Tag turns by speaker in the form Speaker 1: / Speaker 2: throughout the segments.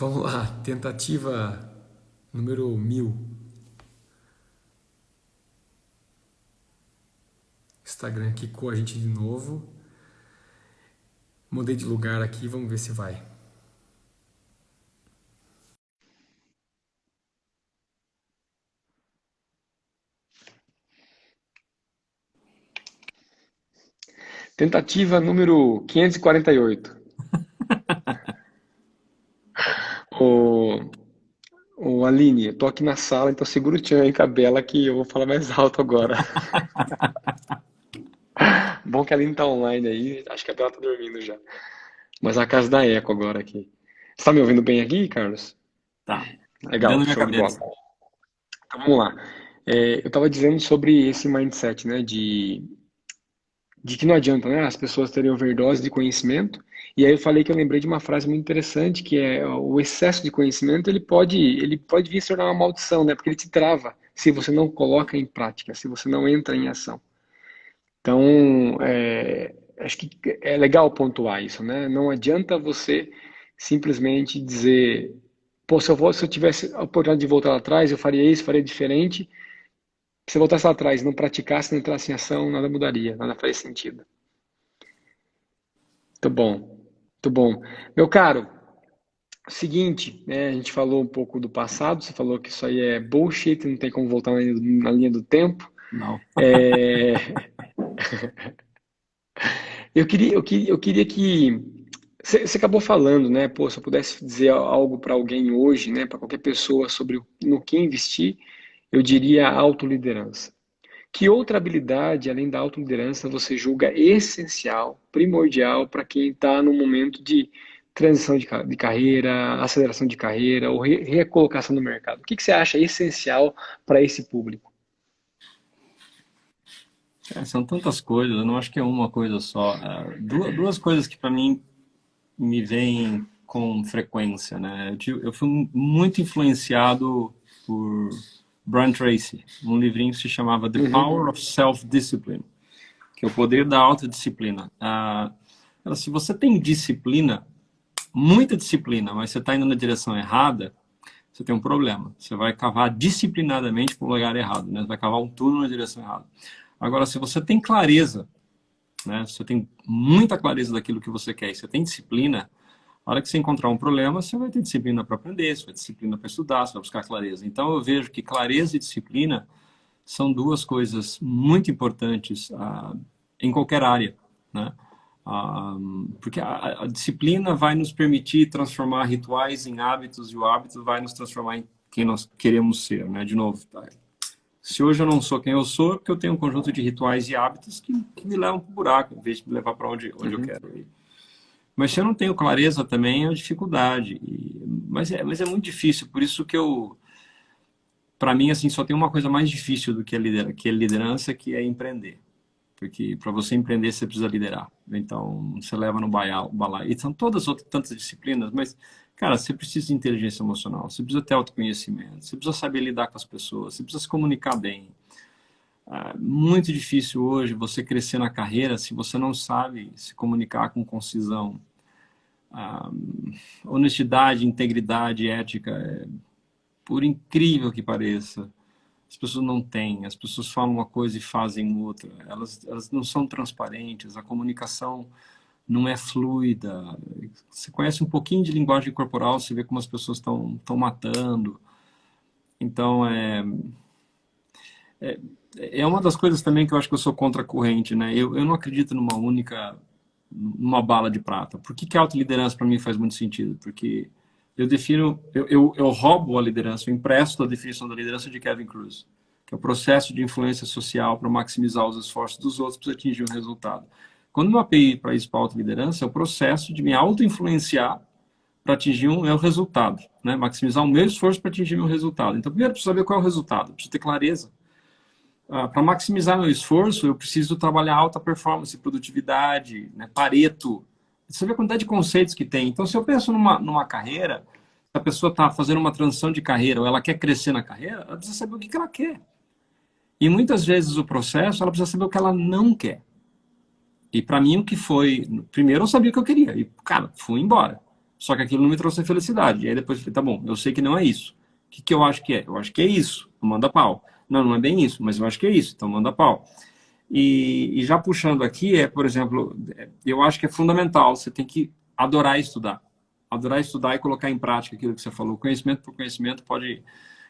Speaker 1: Vamos lá, tentativa número 1000. Instagram quicou a gente de novo. Mudei de lugar aqui, vamos ver se vai. Tentativa número 548. Ô, ô Aline, eu tô aqui na sala, então segura o tchan aí com a Bela que eu vou falar mais alto agora. Bom que a Aline tá online aí, acho que a Bela tá dormindo já. Mas a casa dá eco agora aqui. Você tá me ouvindo bem aqui, Carlos?
Speaker 2: Tá. Dentro
Speaker 1: Legal,
Speaker 2: da minha
Speaker 1: show de bola.
Speaker 2: cabeça.
Speaker 1: Então vamos lá. Eu estava dizendo sobre esse mindset, né, de que não adianta, né, as pessoas terem overdose de conhecimento. E aí eu falei que eu lembrei de uma frase muito interessante, que é o excesso de conhecimento, ele pode vir a se tornar uma maldição, né, porque ele te trava se você não coloca em prática, se você não entra em ação. Então, acho que é legal pontuar isso, né? Não adianta você simplesmente dizer, pô, se eu tivesse a oportunidade de voltar lá atrás, eu faria isso, faria diferente. Se eu voltasse lá atrás, não praticasse, não entrasse em ação, nada mudaria, nada faria sentido. Muito bom, muito bom. Meu caro, seguinte, né, a gente falou um pouco do passado, você falou que isso aí é bullshit, não tem como voltar na linha do tempo.
Speaker 2: Não.
Speaker 1: É, eu queria que você acabou falando, né? Pô, se eu pudesse dizer algo para alguém hoje, né, para qualquer pessoa sobre no que investir, eu diria autoliderança. Que outra habilidade, além da autoliderança, você julga essencial, primordial para quem está no momento de transição de carreira, aceleração de carreira ou recolocação no mercado? O que você acha essencial para esse público?
Speaker 2: São tantas coisas, eu não acho que é uma coisa só. Duas coisas que para mim me vêm com frequência, né? Eu fui muito influenciado por Brian Tracy, um livrinho que se chamava The
Speaker 1: Uhum,
Speaker 2: Power of Self-Discipline, que é o poder da autodisciplina. Se você tem disciplina, muita disciplina, mas você está indo na direção errada, você tem um problema. Você vai cavar disciplinadamente para o lugar errado, né? Você vai cavar um túnel na direção errada. Agora, se você tem clareza, né? Se você tem muita clareza daquilo que você quer e você tem disciplina, a hora que você encontrar um problema, você vai ter disciplina para aprender, você vai ter disciplina para estudar, você vai buscar clareza. Então, eu vejo que clareza e disciplina são duas coisas muito importantes em qualquer área, né? Ah, porque a disciplina vai nos permitir transformar rituais em hábitos e o hábito vai nos transformar em quem nós queremos ser, né? De novo, tá? Se hoje eu não sou quem eu sou, é porque eu tenho um conjunto de rituais e hábitos que me levam para o buraco, em vez de me levar para onde eu
Speaker 1: uhum.
Speaker 2: quero ir. Mas se eu não tenho clareza também é uma dificuldade. Mas é muito difícil, por isso que para mim, assim, só tem uma coisa mais difícil do que a liderança, que é empreender. Porque para você empreender, você precisa liderar. Então, você leva no balaio. E são todas outras tantas disciplinas, mas, cara, você precisa de inteligência emocional, você precisa ter autoconhecimento, você precisa saber lidar com as pessoas, você precisa se comunicar bem. Muito difícil hoje você crescer na carreira se você não sabe se comunicar com concisão. Ah, honestidade, integridade, ética, por incrível que pareça, as pessoas não têm, as pessoas falam uma coisa e fazem outra, elas não são transparentes, a comunicação não é fluida. Você conhece um pouquinho de linguagem corporal, você vê como as pessoas estão matando. Então, é uma das coisas também que eu acho que eu sou contra a corrente, né? Eu não acredito numa bala de prata. Por que a autoliderança para mim faz muito sentido? Porque eu roubo a liderança, eu empresto a definição da liderança de Kevin Cruz, que é o processo de influência social para maximizar os esforços dos outros para atingir um resultado. Quando eu mapeei para isso para a autoliderança, é o processo de me auto-influenciar para atingir o resultado, né? Maximizar o meu esforço para atingir um resultado. Então, primeiro, eu preciso saber qual é o resultado, eu preciso ter clareza. Para maximizar meu esforço, eu preciso trabalhar alta performance, produtividade, né? Pareto. Você vê a quantidade de conceitos que tem. Então, se eu penso numa carreira, se a pessoa está fazendo uma transição de carreira ou ela quer crescer na carreira, ela precisa saber o que ela quer. E muitas vezes o processo, ela precisa saber o que ela não quer. E para mim, o que foi. Primeiro, eu sabia o que eu queria. E, cara, fui embora. Só que aquilo não me trouxe felicidade. E aí depois eu falei, tá bom, eu sei que não é isso. O que que eu acho que é? Eu acho que é isso. Manda pau. Não, não é bem isso, mas eu acho que é isso. Então manda pau. E já puxando aqui, por exemplo, eu acho que é fundamental. Você tem que adorar estudar. Adorar estudar e colocar em prática aquilo que você falou. Conhecimento por conhecimento pode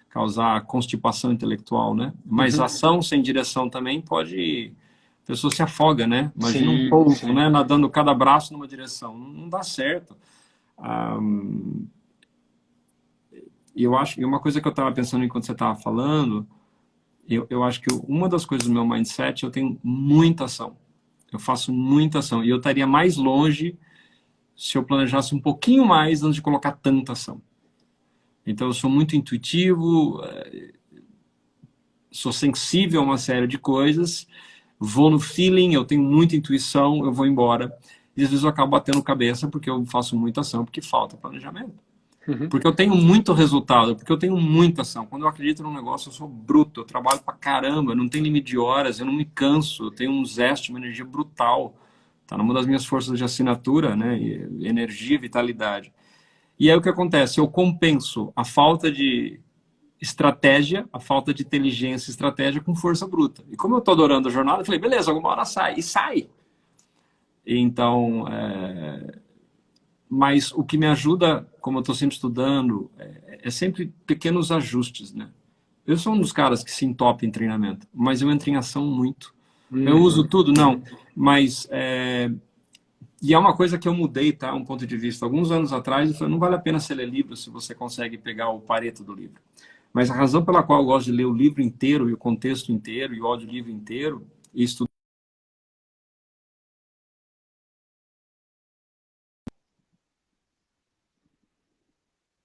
Speaker 2: causar constipação intelectual, né? Mas
Speaker 1: Uhum.
Speaker 2: ação sem direção também pode... A pessoa se afoga, né? Imagina um
Speaker 1: Sim,
Speaker 2: polvo,
Speaker 1: sim.
Speaker 2: né? Nadando cada braço numa direção. Não dá certo. Ah, e eu acho, e uma coisa que eu estava pensando enquanto você estava falando, eu acho que uma das coisas do meu mindset, eu tenho muita ação. Eu faço muita ação. E eu estaria mais longe se eu planejasse um pouquinho mais antes de colocar tanta ação. Então, eu sou muito intuitivo, sou sensível a uma série de coisas, vou no feeling, eu tenho muita intuição, eu vou embora. E às vezes eu acabo batendo cabeça porque eu faço muita ação, porque falta planejamento.
Speaker 1: Uhum.
Speaker 2: Porque eu tenho muito resultado, porque eu tenho muita ação. Quando eu acredito num negócio, eu sou bruto, eu trabalho pra caramba, não tem limite de horas, eu não me canso, eu tenho um zeste, uma energia brutal. Tá numa das minhas forças de assinatura, né? Energia e vitalidade. E aí o que acontece? Eu compenso a falta de estratégia, a falta de inteligência e estratégia com força bruta. E como eu tô adorando a jornada, eu falei, beleza, alguma hora sai. E sai. Então, mas o que me ajuda, como eu estou sempre estudando, é sempre pequenos ajustes, né? Eu sou um dos caras que se entope em treinamento, mas eu entro em ação muito. Eu uso
Speaker 1: Uhum.
Speaker 2: tudo? Não. Mas, e é uma coisa que eu mudei, tá? Um ponto de vista. Alguns anos atrás, eu falei, não vale a pena você ler livro se você consegue pegar o pareto do livro. Mas a razão pela qual eu gosto de ler o livro inteiro, e o contexto inteiro, e o audiolivro inteiro, e estudar,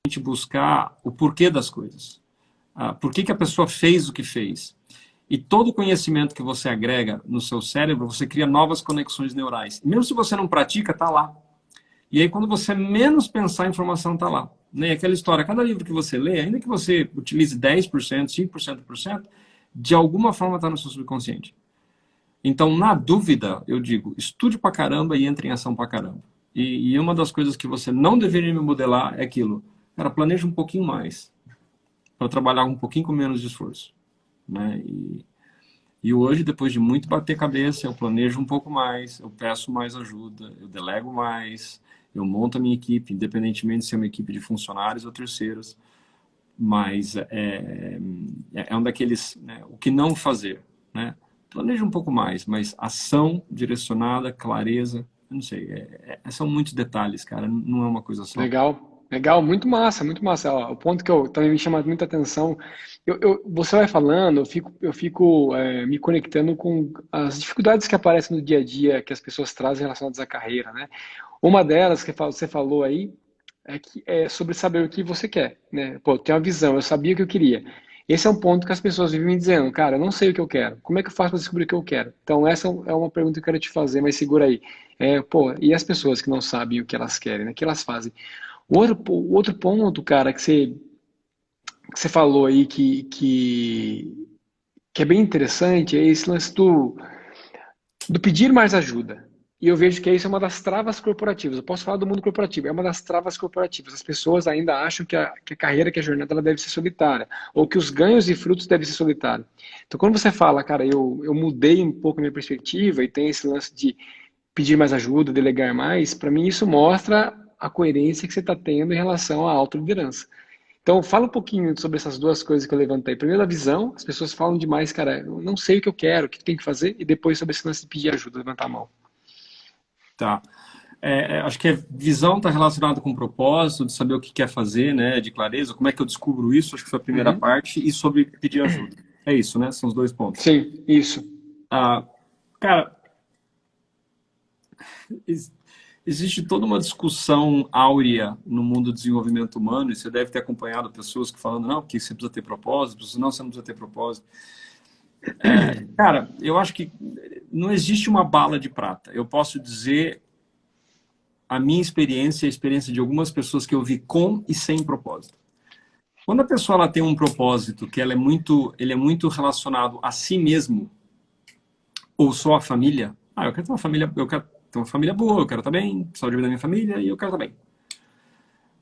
Speaker 2: é buscar o porquê das coisas. Por que que a pessoa fez o que fez? E todo conhecimento que você agrega no seu cérebro, você cria novas conexões neurais. Mesmo se você não pratica, está lá. E aí, quando você menos pensar, a informação está lá. Né? Aquela história, cada livro que você lê, ainda que você utilize 10%, 5%, de alguma forma está no seu subconsciente. Então, na dúvida, eu digo, estude pra caramba e entre em ação pra caramba. E uma das coisas que você não deveria me modelar é aquilo. Cara, planeja um pouquinho mais para trabalhar um pouquinho com menos esforço. Né? E hoje, depois de muito bater cabeça, eu planejo um pouco mais, eu peço mais ajuda, eu delego mais, eu monto a minha equipe, independentemente de ser uma equipe de funcionários ou terceiros. Mas é um daqueles, né, o que não fazer, né? Planeja um pouco mais, mas ação direcionada, clareza, eu não sei, são muitos detalhes, cara, não é uma coisa só.
Speaker 1: Legal, legal, muito massa, muito massa. Ó, o ponto que eu também me chama muita atenção, você vai falando, eu fico me conectando com as dificuldades que aparecem no dia a dia que as pessoas trazem relacionadas à carreira, né? Uma delas que você falou aí é sobre saber o que você quer, né? Pô, tem uma visão, eu sabia o que eu queria. Esse é um ponto que as pessoas vivem me dizendo, cara, eu não sei o que eu quero. Como é que eu faço para descobrir o que eu quero? Então, essa é uma pergunta que eu quero te fazer, mas segura aí. Pô, e as pessoas que não sabem o que elas querem, né? O que elas fazem? O outro ponto, cara, que você falou aí que é bem interessante é esse lance do pedir mais ajuda. E eu vejo que isso é uma das travas corporativas. Eu posso falar do mundo corporativo, é uma das travas corporativas. As pessoas ainda acham que a carreira, que a jornada, ela deve ser solitária, ou que os ganhos e frutos devem ser solitários. Então, quando você fala, cara, eu mudei um pouco a minha perspectiva e tem esse lance de pedir mais ajuda, delegar mais, para mim isso mostra a coerência que você está tendo em relação à autoliderança. Então, fala um pouquinho sobre essas duas coisas que eu levantei. Primeiro, a visão, as pessoas falam demais, cara, eu não sei o que eu quero, o que tem que fazer, e depois sobre esse lance de pedir ajuda, levantar a mão.
Speaker 2: Tá. Acho que a visão está relacionada com o propósito, de saber o que quer fazer, né, de clareza, como é que eu descubro isso, acho que foi a primeira
Speaker 1: Uhum.
Speaker 2: parte, e sobre pedir ajuda. É isso, né? São os dois pontos.
Speaker 1: Sim, isso.
Speaker 2: Ah, cara, ex- existe toda uma discussão áurea no mundo do desenvolvimento humano, e você deve ter acompanhado pessoas que falando, não, que você precisa ter propósito, não, você não precisa ter propósito. Cara, eu acho que não existe uma bala de prata. Eu posso dizer a minha experiência, a experiência de algumas pessoas que eu vi com e sem propósito. Quando a pessoa ela tem um propósito que ele é muito relacionado a si mesmo ou só a família, eu quero ter uma família, eu quero ter uma família boa, eu quero estar bem, saúde da minha família e eu quero estar bem.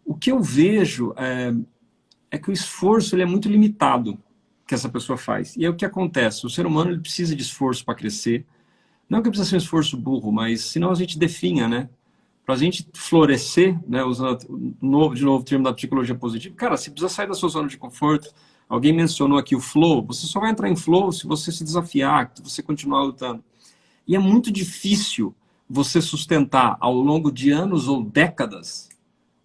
Speaker 2: O que eu vejo é que o esforço ele é muito limitado que essa pessoa faz. E é o que acontece. O ser humano ele precisa de esforço para crescer. Não que precisa ser um esforço burro, mas senão a gente definha, né? Para a gente florescer, né, usando de novo o termo da psicologia positiva, cara, você precisa sair da sua zona de conforto. Alguém mencionou aqui o flow. Você só vai entrar em flow se você se desafiar, se você continuar lutando. E é muito difícil você sustentar ao longo de anos ou décadas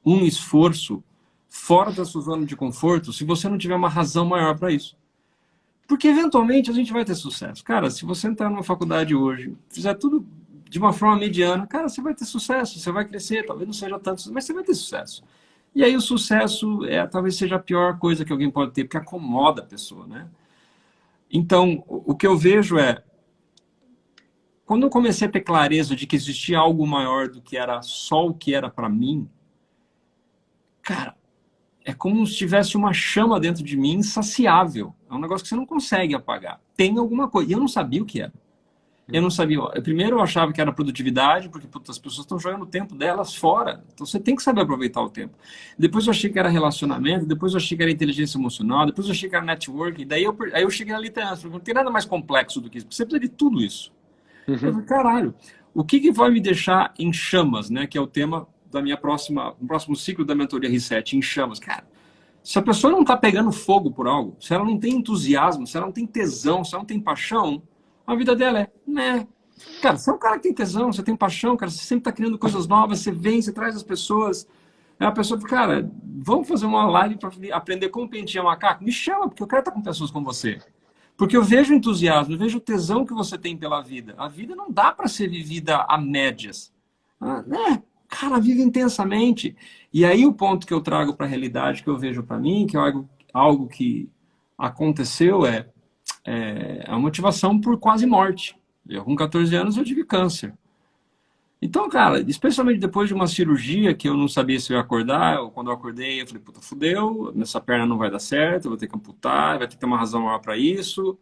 Speaker 2: um esforço fora da sua zona de conforto se você não tiver uma razão maior para isso. Porque eventualmente a gente vai ter sucesso. Cara, se você entrar numa faculdade hoje, fizer tudo de uma forma mediana, cara, você vai ter sucesso, você vai crescer, talvez não seja tanto, mas você vai ter sucesso. E aí o sucesso talvez seja a pior coisa que alguém pode ter, porque acomoda a pessoa, né? Então, o que eu vejo quando eu comecei a ter clareza de que existia algo maior do que era só o que era para mim, cara, é como se tivesse uma chama dentro de mim insaciável. É um negócio que você não consegue apagar. Tem alguma coisa. E eu não sabia o que era. Eu não sabia. Primeiro eu achava que era produtividade, porque putz, as pessoas estão jogando o tempo delas fora. Então você tem que saber aproveitar o tempo. Depois eu achei que era relacionamento, depois eu achei que era inteligência emocional, depois eu achei que era networking, aí eu cheguei na liderança. Não tem nada mais complexo do que isso. Você precisa de tudo isso. Eu falei, caralho, o que vai me deixar em chamas, né? Que é o tema da minha no próximo ciclo da mentoria Reset, em chamas. Cara, se a pessoa não está pegando fogo por algo, se ela não tem entusiasmo, se ela não tem tesão, se ela não tem paixão, a vida dela né? Cara, você é um cara que tem tesão, você tem paixão, cara, você sempre está criando coisas novas, você vem, você traz as pessoas. Aí a pessoa fala, cara, vamos fazer uma live para aprender como pentear macaco? Me chama, porque eu quero estar com pessoas como você. Porque eu vejo entusiasmo, eu vejo o tesão que você tem pela vida. A vida não dá para ser vivida a médias. Né? Cara, vive intensamente. E aí o ponto que eu trago para a realidade, que eu vejo para mim, que é algo que aconteceu, a motivação por quase morte. Eu, com 14 anos, eu tive câncer. Então, cara, especialmente depois de uma cirurgia que eu não sabia se eu ia acordar, quando eu acordei, eu falei, puta, fudeu, nessa perna não vai dar certo, eu vou ter que amputar, vai ter que ter uma razão maior para isso.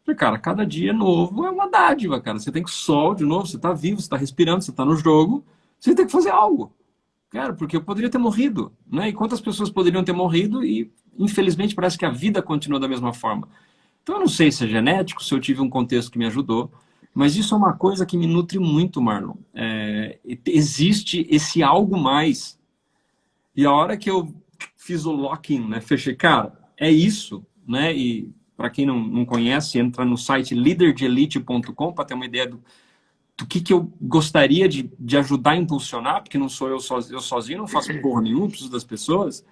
Speaker 2: Falei, cara, cada dia novo é uma dádiva, cara. Você tem que sol de novo, você tá vivo, você tá respirando, você tá no jogo, você tem que fazer algo. Cara, porque eu poderia ter morrido, né? E quantas pessoas poderiam ter morrido e, infelizmente, parece que a vida continua da mesma forma. Então, eu não sei se é genético, se eu tive um contexto que me ajudou, mas isso é uma coisa que me nutre muito, Marlon. Existe esse algo mais. E a hora que eu fiz o lock-in, né? Fechei, cara, é isso, né? E para quem não conhece, entra no site liderdelite.com para ter uma ideia do que eu gostaria de ajudar a impulsionar, porque não sou eu sozinho, não faço porra nenhuma, preciso das pessoas.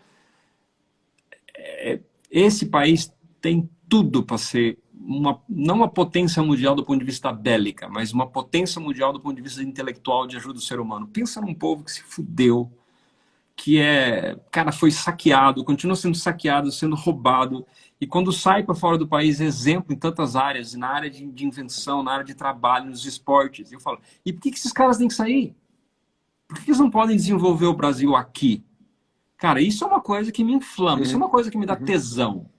Speaker 2: Esse país tem tudo para ser não uma potência mundial do ponto de vista bélica, mas uma potência mundial do ponto de vista intelectual de ajuda do ser humano. Pensa num povo que se fudeu, que cara, foi saqueado, continua sendo saqueado, sendo roubado, e quando sai para fora do país, exemplo em tantas áreas, na área de invenção, na área de trabalho, nos esportes. Eu falo, e por que esses caras têm que sair? Por que eles não podem desenvolver o Brasil aqui? Cara, isso é uma coisa que me inflama, isso é uma coisa que me dá tesão.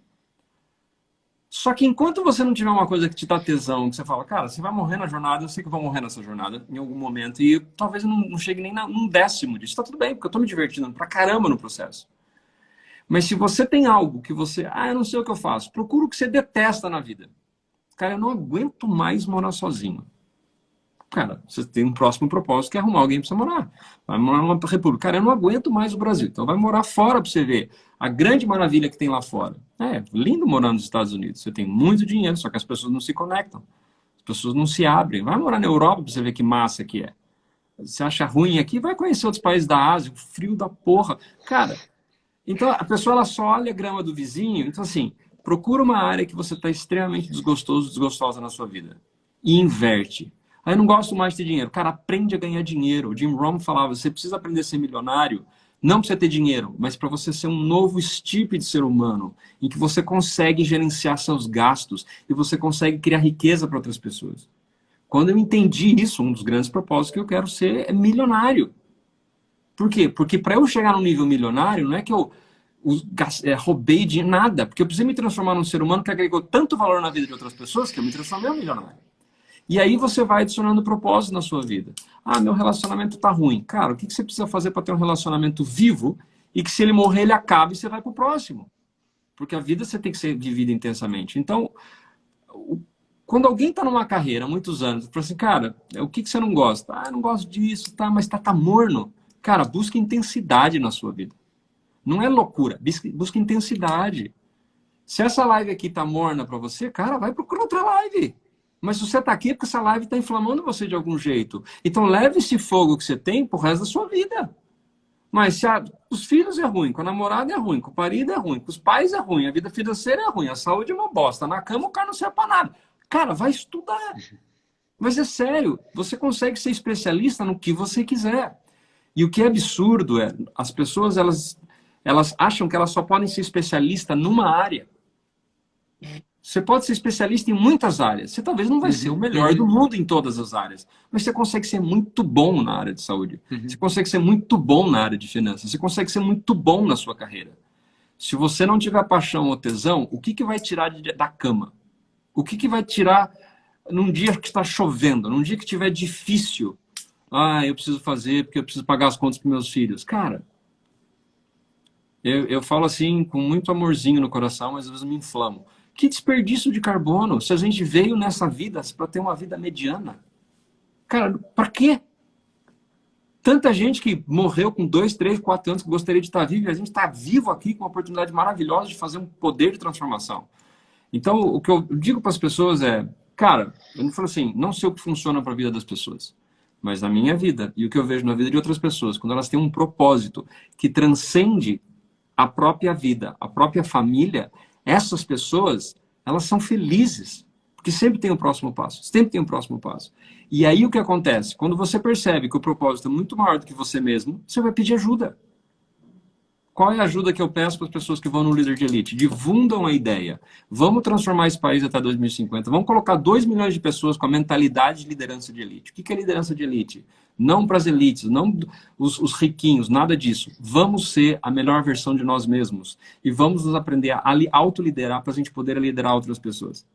Speaker 2: Só que enquanto você não tiver uma coisa que te dá tesão, que você fala, cara, você vai morrer na jornada, eu sei que eu vou morrer nessa jornada em algum momento, e talvez eu não chegue nem num décimo disso. Tá tudo bem, porque eu tô me divertindo pra caramba no processo. Mas se você tem algo que você, eu não sei o que eu faço, procura o que você detesta na vida. Cara, eu não aguento mais morar sozinho. Cara, você tem um próximo propósito que é arrumar alguém para você morar. Vai morar numa república. Cara, eu não aguento mais o Brasil. Então vai morar fora para você ver a grande maravilha que tem lá fora. É lindo morar nos Estados Unidos. Você tem muito dinheiro, só que as pessoas não se conectam. As pessoas não se abrem. Vai morar na Europa para você ver que massa que é. Você acha ruim aqui, vai conhecer outros países da Ásia, o frio da porra. Cara, então a pessoa ela só olha a grama do vizinho. Então assim, procura uma área que você está extremamente desgostosa na sua vida. E inverte. Aí eu não gosto mais de ter dinheiro. Cara, aprende a ganhar dinheiro. O Jim Rohn falava, você precisa aprender a ser milionário, não para você ter dinheiro, mas para você ser um novo tipo de ser humano, em que você consegue gerenciar seus gastos e você consegue criar riqueza para outras pessoas. Quando eu entendi isso, um dos grandes propósitos que eu quero ser é milionário. Por quê? Porque para eu chegar num nível milionário, não é que eu roubei de nada, porque eu precisei me transformar num ser humano que agregou tanto valor na vida de outras pessoas que eu me transformei em um milionário. E aí você vai adicionando propósito na sua vida. Meu relacionamento tá ruim. Cara, o que você precisa fazer para ter um relacionamento vivo e que se ele morrer, ele acaba e você vai pro próximo. Porque a vida você tem que ser vivida intensamente. Então, quando alguém está numa carreira há muitos anos, fala assim, cara, o que você não gosta? Ah, eu não gosto disso, tá, mas tá morno. Cara, busca intensidade na sua vida. Não é loucura, busca intensidade. Se essa live aqui tá morna para você, cara, vai procurar outra live. Mas se você tá aqui é porque essa live está inflamando você de algum jeito. Então leve esse fogo que você tem pro resto da sua vida. Mas se os filhos é ruim, com a namorada é ruim, com o marido é ruim, com os pais é ruim, a vida financeira é ruim, a saúde é uma bosta, na cama o cara não serve pra nada. Cara, vai estudar. Mas é sério, você consegue ser especialista no que você quiser. E o que é absurdo é, as pessoas, elas acham que elas só podem ser especialista numa área. Você pode ser especialista em muitas áreas. Você talvez não vai ser o melhor do mundo em todas as áreas, mas você consegue ser muito bom na área de saúde. Você consegue ser muito bom na área de finanças. Você consegue ser muito bom na sua carreira. Se você não tiver paixão ou tesão, o que vai tirar da cama? O que vai tirar num dia que está chovendo, num dia que estiver difícil? Ah, eu preciso fazer porque eu preciso pagar as contas para meus filhos. Cara, eu falo assim com muito amorzinho no coração, mas às vezes me inflamo. Que desperdício de carbono se a gente veio nessa vida para ter uma vida mediana. Cara, para quê? Tanta gente que morreu com 2, 3, 4 anos que gostaria de estar vivo, e a gente está vivo aqui com uma oportunidade maravilhosa de fazer um poder de transformação. Então, o que eu digo para as pessoas é, cara, eu não falo assim, não sei o que funciona para a vida das pessoas, mas na minha vida e o que eu vejo na vida de outras pessoas, quando elas têm um propósito que transcende a própria vida, a própria família, essas pessoas, elas são felizes, porque sempre tem o próximo passo, sempre tem o próximo passo. E aí o que acontece? Quando você percebe que o propósito é muito maior do que você mesmo, você vai pedir ajuda. Qual é a ajuda que eu peço para as pessoas que vão no Líder de Elite? Difundam a ideia. Vamos transformar esse país até 2050. Vamos colocar 2 milhões de pessoas com a mentalidade de liderança de elite. O que é liderança de elite? Não para as elites, não os riquinhos, nada disso. Vamos ser a melhor versão de nós mesmos. E vamos nos aprender a autoliderar para a gente poder liderar outras pessoas.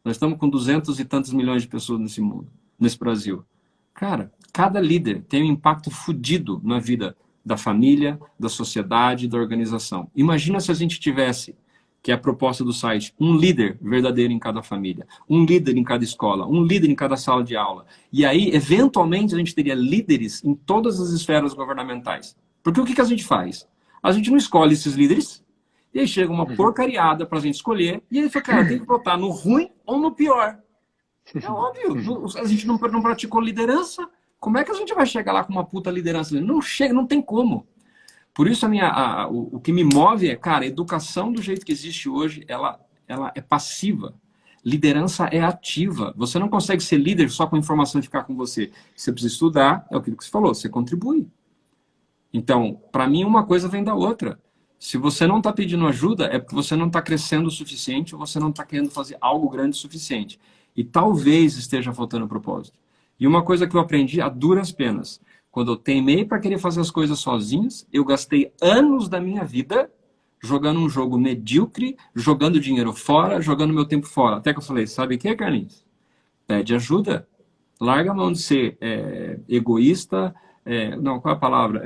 Speaker 2: Nós estamos com 200 e tantos milhões de pessoas nesse mundo, nesse Brasil. Cara, cada líder tem um impacto fodido na vida da família, da sociedade, da organização. Imagina se a gente tivesse, que é a proposta do site, um líder verdadeiro em cada família, um líder em cada escola, um líder em cada sala de aula. E aí, eventualmente, a gente teria líderes em todas as esferas governamentais. Porque o que a gente faz? A gente não escolhe esses líderes, e aí chega uma porcariada pra gente escolher, e aí fala, cara, tem que votar no ruim ou no pior. É óbvio, a gente não praticou liderança. Como é que a gente vai chegar lá com uma puta liderança? Não chega, não tem como. Por isso o que me move é, cara, a educação do jeito que existe hoje, ela é passiva. Liderança é ativa. Você não consegue ser líder só com informação e ficar com você. Você precisa estudar, é aquilo que você falou, você contribui. Então, para mim, uma coisa vem da outra. Se você não está pedindo ajuda, é porque você não está crescendo o suficiente ou você não está querendo fazer algo grande o suficiente. E talvez esteja faltando propósito. E uma coisa que eu aprendi a duras penas, quando eu teimei para querer fazer as coisas sozinhos, eu gastei anos da minha vida jogando um jogo medíocre, jogando dinheiro fora, jogando meu tempo fora. Até que eu falei, sabe o que, Carlinhos? Pede ajuda. Larga a mão de ser egoísta, não, qual é a palavra?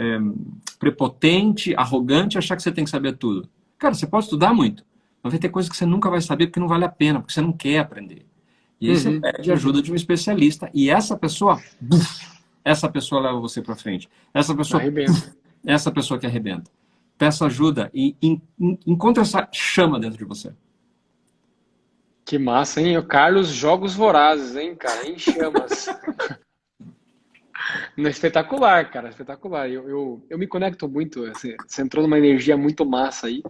Speaker 2: Prepotente, arrogante, achar que você tem que saber tudo. Cara, você pode estudar muito, mas vai ter coisas que você nunca vai saber porque não vale a pena, porque você não quer aprender. E aí você pede ajuda de um especialista e essa pessoa leva você para frente. Essa pessoa que arrebenta. Peça ajuda e encontre essa chama dentro de você.
Speaker 1: Que massa, hein? O Carlos, jogos vorazes, hein, cara? Em chamas. Espetacular, cara, espetacular. Eu me conecto muito. Você entrou numa energia muito massa aí.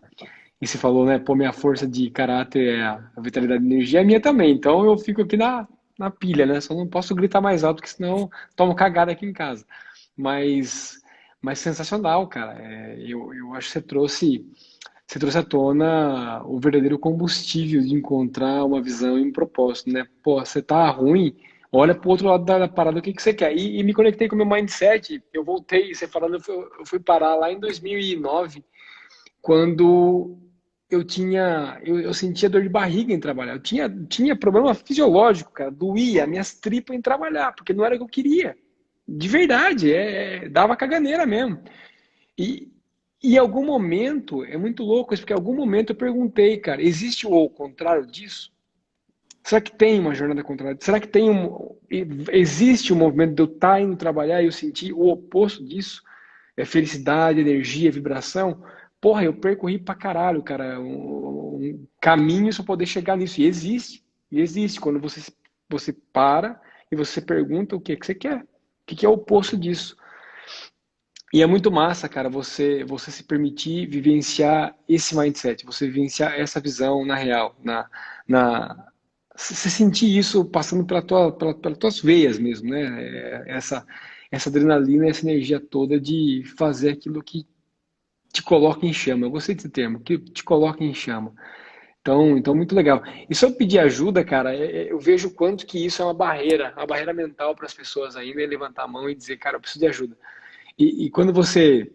Speaker 1: E você falou, né? Pô, minha força de caráter é a vitalidade de energia, é minha também. Então eu fico aqui na pilha, né? Só não posso gritar mais alto, porque senão tomo cagada aqui em casa. Mas sensacional, cara. Eu acho que você trouxe à tona o verdadeiro combustível de encontrar uma visão e um propósito, né? Pô, você tá ruim, olha pro outro lado da parada, o que você quer? E me conectei com o meu mindset. Eu voltei, você falando, eu fui parar lá em 2009, quando eu sentia dor de barriga em trabalhar. Eu tinha problema fisiológico, cara. Doía minhas tripas em trabalhar, porque não era o que eu queria. De verdade, dava caganeira mesmo. E, E em algum momento, é muito louco isso, porque em algum momento eu perguntei, cara, existe o contrário disso? Será que tem uma jornada contrária? Será que existe um movimento de eu estar indo trabalhar e eu sentir o oposto disso? É felicidade, energia, vibração? Porra, eu percorri pra caralho, cara, um caminho para poder chegar nisso. E existe. Quando você para e você pergunta o que que você quer. O que que é o oposto disso? E é muito massa, cara, você se permitir vivenciar esse mindset, você vivenciar essa visão na real, na você sentir isso passando pelas tuas veias mesmo, né? Essa adrenalina, essa energia toda de fazer aquilo que te coloca em chama. Eu gostei desse termo, que te coloca em chama. Então muito legal. E se eu pedir ajuda, cara, eu vejo o quanto que isso é uma barreira mental para as pessoas ainda, é levantar a mão e dizer, cara, eu preciso de ajuda. E quando você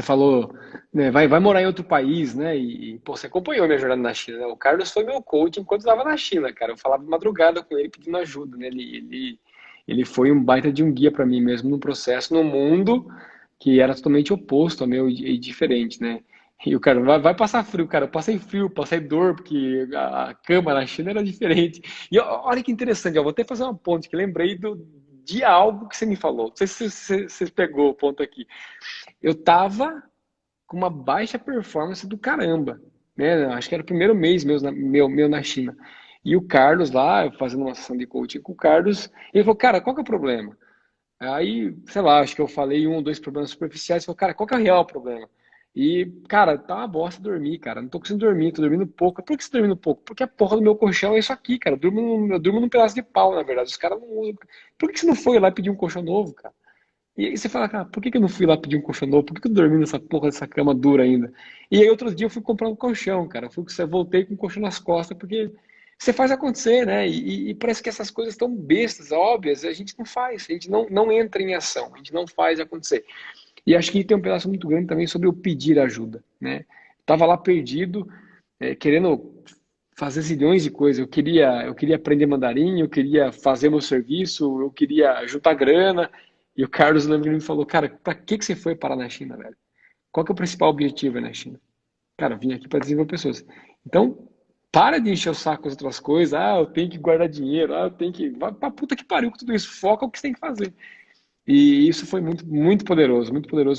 Speaker 1: falou, né, vai morar em outro país, né? Pô, você acompanhou a minha jornada na China, né? O Carlos foi meu coach enquanto eu estava na China, cara. Eu falava de madrugada com ele pedindo ajuda, né? Ele foi um baita de um guia para mim mesmo no processo, no mundo que era totalmente oposto ao meu e diferente, né? E o cara vai passar frio, cara. Eu passei frio, passei dor, porque a cama na China era diferente. E olha que interessante, ó, vou até fazer uma ponte que lembrei de algo que você me falou. Não sei se você pegou o ponto aqui. Eu tava com uma baixa performance do caramba, né? Acho que era o primeiro mês meu na China. E o Carlos lá, eu fazendo uma sessão de coaching com o Carlos, ele falou, cara, qual que é o problema? Aí, sei lá, acho que eu falei um ou dois problemas superficiais, ele falou, cara, qual que é o real problema? E, cara, tá uma bosta dormir, cara. Não tô conseguindo dormir, tô dormindo pouco. Por que você tá dormindo pouco? Porque a porra do meu colchão é isso aqui, cara. Eu durmo num pedaço de pau, na verdade. Os caras não usam. Por que você não foi lá pedir um colchão novo, cara? E aí você fala, cara, por que que eu não fui lá pedir um colchão novo? Por que que eu dormi nessa porra dessa cama dura ainda? E aí outro dia eu fui comprar um colchão, cara. Voltei com um colchão nas costas, porque você faz acontecer, né? E parece que essas coisas tão bestas, óbvias, a gente não faz, a gente não entra em ação, a gente não faz acontecer. E acho que tem um pedaço muito grande também sobre o pedir ajuda, né? Tava lá perdido, querendo fazer zilhões de coisas. Eu queria aprender mandarim, eu queria fazer meu serviço, eu queria juntar grana. E o Carlos lembra que ele me falou, cara, pra que você foi parar na China, velho? Qual que é o principal objetivo aí na China? Cara, eu vim aqui para desenvolver pessoas. Então, para de encher o saco com as outras coisas. Ah, eu tenho que guardar dinheiro. Ah, eu tenho que. Vai pra puta que pariu com tudo isso. Foca o que você tem que fazer. E isso foi muito poderoso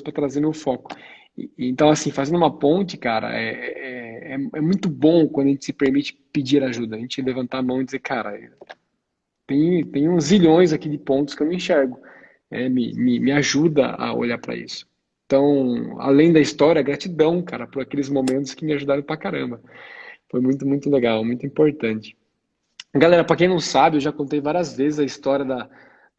Speaker 1: para trazer meu foco. Então, assim, fazendo uma ponte, cara, é muito bom quando a gente se permite pedir ajuda. A gente levantar a mão e dizer, cara, tem uns zilhões aqui de pontos que eu não enxergo. Me ajuda a olhar para isso. Então, além da história, gratidão, cara, por aqueles momentos que me ajudaram pra caramba. Foi muito legal, muito importante. Galera, para quem não sabe, eu já contei várias vezes a história da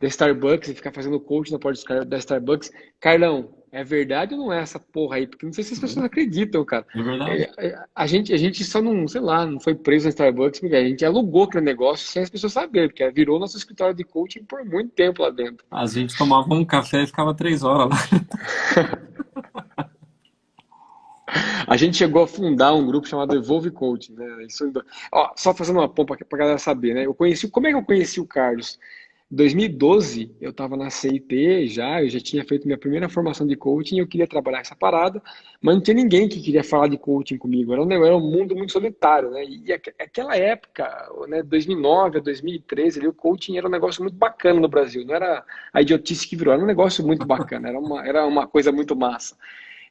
Speaker 1: Starbucks e ficar fazendo coach na porta da Starbucks. Carlão, é verdade ou não é essa porra aí? Porque não sei se as pessoas acreditam, cara.
Speaker 2: É verdade.
Speaker 1: A gente só não, sei lá, não foi preso na Starbucks porque a gente alugou aquele negócio sem as pessoas saberem, porque virou nosso escritório de coaching por muito tempo lá dentro.
Speaker 2: A gente tomava um café e ficava 3 horas lá.
Speaker 1: A gente chegou a fundar um grupo chamado Evolve Coaching, né? Ó, só fazendo uma pompa para galera saber, né? Como é que eu conheci o Carlos? Em 2012, eu estava na CIT eu já tinha feito minha primeira formação de coaching, eu queria trabalhar essa parada, mas não tinha ninguém que queria falar de coaching comigo. Era um mundo muito solitário, né? E aquela época, né, 2009 a 2013, ali, o coaching era um negócio muito bacana no Brasil. Não era a idiotice que virou, era um negócio muito bacana, era uma coisa muito massa.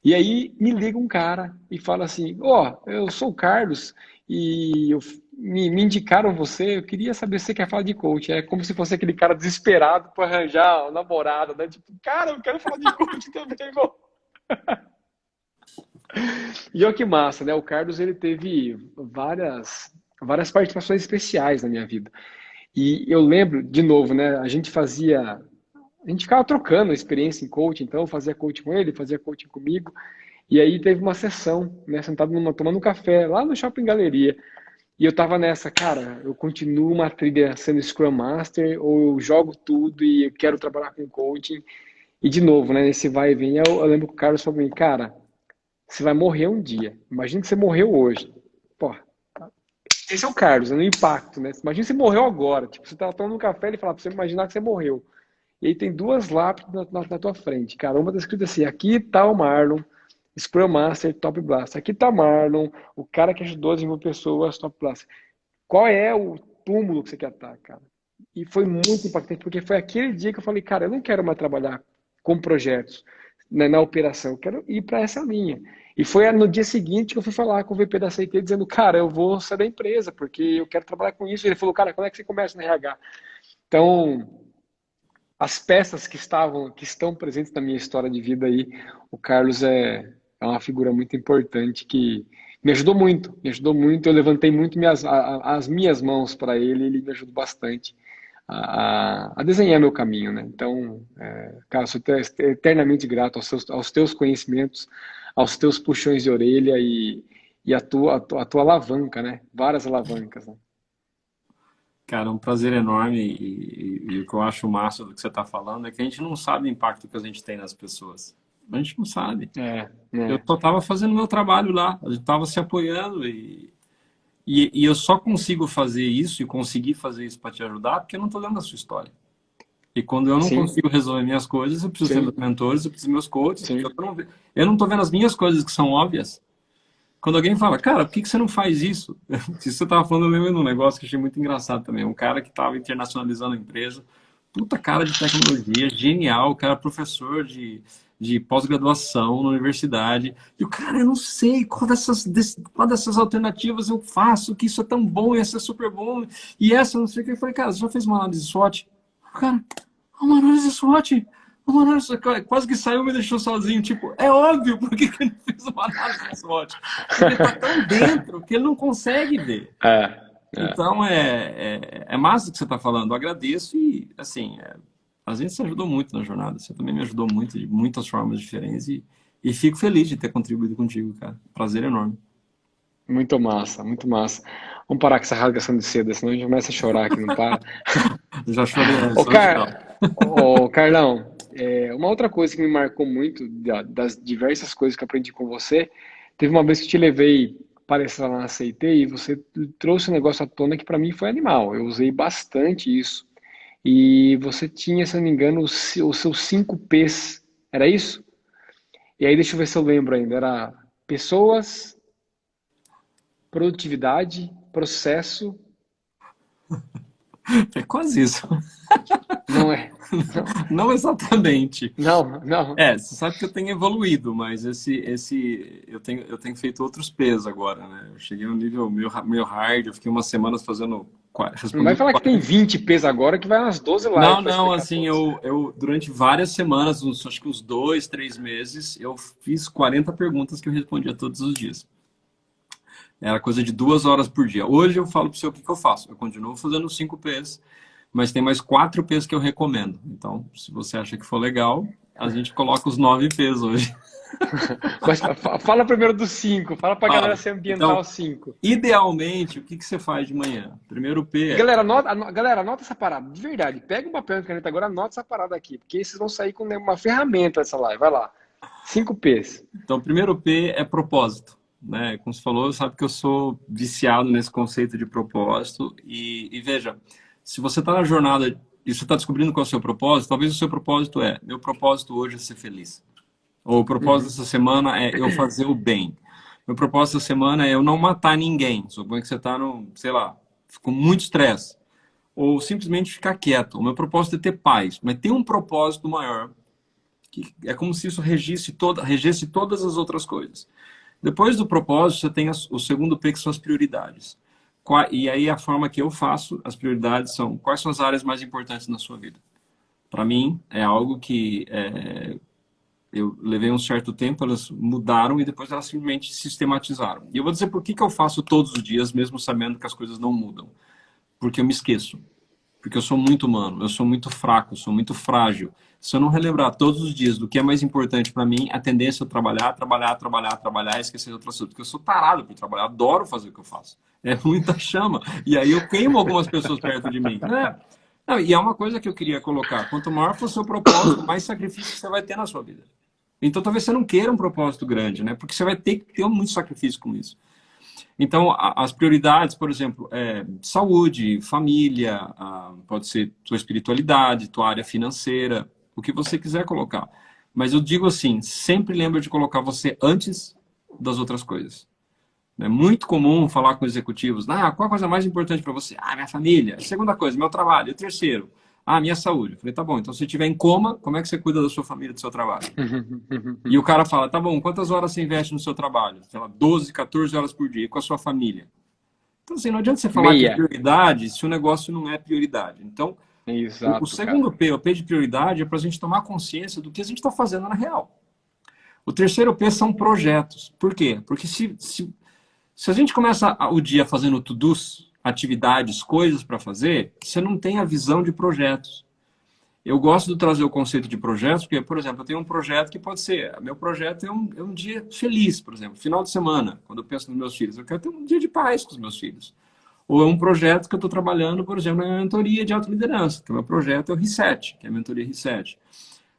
Speaker 1: E aí me liga um cara e fala assim: Ó, eu sou o Carlos e me indicaram você. Eu queria saber se você quer falar de coach. É como se fosse aquele cara desesperado para arranjar uma namorada, né? Tipo, cara, eu quero falar de coach também, irmão. E olha que massa, né? O Carlos ele teve várias participações especiais na minha vida. E eu lembro, de novo, né? A gente ficava trocando experiência em coaching, então eu fazia coaching com ele, fazia coaching comigo. E aí teve uma sessão, né, sentado tomando um café lá no Shopping Galeria. E eu tava nessa, cara, eu continuo uma trilha sendo Scrum Master ou eu jogo tudo e eu quero trabalhar com coaching. E de novo, né, nesse vai e vem, eu lembro que o Carlos falou pra mim, cara, você vai morrer um dia. Imagina que você morreu hoje. Pô, esse é o Carlos, é no impacto, né? Imagina que você morreu agora. Tipo, você tava tomando um café e ele falava pra você imaginar que você morreu. e aí tem duas lápides na tua frente, cara. Uma tá escrito assim, aqui tá o Marlon, Scrum Master Top Blaster. Aqui tá Marlon, o cara que ajudou a desenvolver pessoas Top Blaster. Qual é o túmulo que você quer estar, cara? E foi muito impactante, porque foi aquele dia que eu falei, cara, eu não quero mais trabalhar com projetos na operação, eu quero ir para essa linha. E foi no dia seguinte que eu fui falar com o VP da CIT, dizendo, cara, eu vou sair da empresa, porque eu quero trabalhar com isso. Ele falou, cara, quando é que você começa no RH? Então, as peças que estão presentes na minha história de vida aí, o Carlos é uma figura muito importante que me ajudou muito, me ajudou muito. Eu levantei muito as minhas mãos para ele, ele me ajudou bastante a desenhar meu caminho, né? Então, cara, sou eternamente grato aos teus conhecimentos, aos teus puxões de orelha e a tua alavanca, né? Várias alavancas, né?
Speaker 2: Cara, é um prazer enorme e o que eu acho massa do que você está falando é que a gente não sabe o impacto que a gente tem nas pessoas. A gente não sabe.
Speaker 1: É,
Speaker 2: Eu
Speaker 1: né?
Speaker 2: só estava fazendo meu trabalho lá, a gente estava se apoiando e eu só consigo fazer isso e conseguir fazer isso para te ajudar porque eu não estou lendo a sua história. E quando eu não
Speaker 1: Sim,
Speaker 2: consigo resolver minhas coisas, eu preciso ter meus
Speaker 1: sim,
Speaker 2: mentores, eu preciso dos meus coaches, porque
Speaker 1: sim.
Speaker 2: eu não estou vendo as minhas coisas que são óbvias. Quando alguém fala, cara, por que que você não faz isso? Se você estava falando, eu lembro de um negócio que eu achei muito engraçado também. Um cara que estava internacionalizando a empresa, puta cara de tecnologia, genial, o cara é professor de pós-graduação na universidade. E o cara, eu não sei qual dessas alternativas eu faço, que isso é tão bom, essa é super bom, e essa eu não sei o que. Eu falei, cara, você já fez uma análise SWOT? Cara, uma análise SWOT? Uma análise, quase que saiu e me deixou sozinho. Tipo, é óbvio por que que ele fez uma análise SWOT. Porque ele está tão dentro que ele não consegue ver.
Speaker 1: É, é.
Speaker 2: Então, é massa o que você está falando. Eu agradeço e, assim, às vezes você ajudou muito na jornada. Você também me ajudou muito, de muitas formas diferentes. E fico feliz de ter contribuído contigo, cara. Prazer enorme.
Speaker 1: Muito massa, muito massa. Vamos parar com essa rasgação de seda, senão a gente começa a chorar aqui, não para.
Speaker 2: Já chorei
Speaker 1: Ô,
Speaker 2: antes, hoje não.
Speaker 1: Carlão, uma outra coisa que me marcou muito, das diversas coisas que eu aprendi com você, teve uma vez que eu te levei palestrar lá na CIT e você trouxe um negócio à tona que para mim foi animal. Eu usei bastante isso. E você tinha, se eu não me engano, os seus 5 P's. Era isso? E aí, deixa eu ver se eu lembro ainda. Era pessoas, produtividade, processo.
Speaker 2: É quase isso.
Speaker 1: Não é. Não,
Speaker 2: Não exatamente.
Speaker 1: não, não.
Speaker 2: Você sabe que eu tenho evoluído, mas eu tenho feito outros pesos agora, né? Eu cheguei a um nível meio hard, eu fiquei umas semanas fazendo,
Speaker 1: Não vai
Speaker 2: respondendo
Speaker 1: falar que tem
Speaker 2: 40.
Speaker 1: 20 P's agora que vai umas 12 lives
Speaker 2: Não,
Speaker 1: para
Speaker 2: não,
Speaker 1: explicar
Speaker 2: assim,
Speaker 1: todos.
Speaker 2: eu durante várias semanas, acho que uns 2, 3 meses, eu fiz 40 perguntas que eu respondia todos os dias. Era coisa de 2 horas por dia. Hoje eu falo para você o que que eu faço. Eu continuo fazendo 5 P's, mas tem mais 4 P's que eu recomendo. Então, se você acha que for legal, a gente coloca os 9 P's hoje.
Speaker 1: Mas fala primeiro dos 5. Fala pra galera
Speaker 2: Falo.
Speaker 1: se ambientar
Speaker 2: Então,
Speaker 1: aos 5.
Speaker 2: idealmente, o que que você faz de manhã? Primeiro
Speaker 1: E
Speaker 2: P é.
Speaker 1: galera, anota essa parada. De verdade. Pega um papel e caneta agora, anota essa parada aqui. Porque aí vocês vão sair com uma ferramenta dessa live. Vai lá. 5 P's.
Speaker 2: Então, primeiro P é propósito. Né? Como você falou, sabe que eu sou viciado nesse conceito de propósito. E veja, se você está na jornada e você está descobrindo qual é o seu propósito, talvez o seu propósito meu propósito hoje é ser feliz. Ou o propósito
Speaker 1: Uhum.
Speaker 2: dessa semana é eu fazer o bem. Meu propósito dessa semana é eu não matar ninguém. Suponho que você está no, sei lá, com muito estresse. Ou simplesmente ficar quieto. O meu propósito é ter paz. Mas tem um propósito maior, que é como se isso regesse todas as outras coisas. Depois do propósito, você tem o segundo P, que são as prioridades. E aí a forma que eu faço, as prioridades são quais são as áreas mais importantes na sua vida. Para mim, é algo que eu levei um certo tempo, elas mudaram e depois elas simplesmente sistematizaram. E eu vou dizer por que que eu faço todos os dias, mesmo sabendo que as coisas não mudam. Porque eu me esqueço. Porque eu sou muito humano, eu sou muito fraco, eu sou muito frágil. Se eu não relembrar todos os dias do que é mais importante para mim, a tendência é trabalhar e esquecer de outras coisas. Porque eu sou tarado por trabalhar, adoro fazer o que eu faço. É muita chama. E aí eu queimo algumas pessoas perto de mim. Não, e é uma coisa que eu queria colocar. Quanto maior for o seu propósito, mais sacrifício você vai ter na sua vida. Então talvez você não queira um propósito grande, né? Porque você vai ter que ter muito sacrifício com isso. Então, as prioridades, por exemplo, saúde, família, pode ser tua espiritualidade, tua área financeira, o que você quiser colocar. Mas eu digo assim, sempre lembra de colocar você antes das outras coisas. É muito comum falar com executivos, qual a coisa mais importante para você? Minha família. A segunda coisa, meu trabalho. E o terceiro, minha saúde. Eu falei, tá bom, então se você estiver em coma, como é que você cuida da sua família e do seu trabalho? E o cara fala, tá bom, quantas horas você investe no seu trabalho? Sei lá, 12, 14 horas por dia. E com a sua família? Então, assim, não adianta você falar que é
Speaker 1: Meia.
Speaker 2: prioridade se o negócio não é prioridade. Então, o
Speaker 1: Exato,
Speaker 2: segundo
Speaker 1: cara.
Speaker 2: P, o P de prioridade, é para a gente tomar consciência do que a gente está fazendo na real. O terceiro P são projetos. Por quê? Porque se a gente começa o dia fazendo to-dos, atividades, coisas para fazer, você não tem a visão de projetos. Eu gosto de trazer o conceito de projetos, porque, por exemplo, eu tenho um projeto que pode ser... Meu projeto é um dia feliz, por exemplo, final de semana, quando eu penso nos meus filhos. Eu quero ter um dia de paz com os meus filhos. Ou é um projeto que eu estou trabalhando, por exemplo, na mentoria de autoliderança, que o meu projeto é o Reset, que é a mentoria Reset.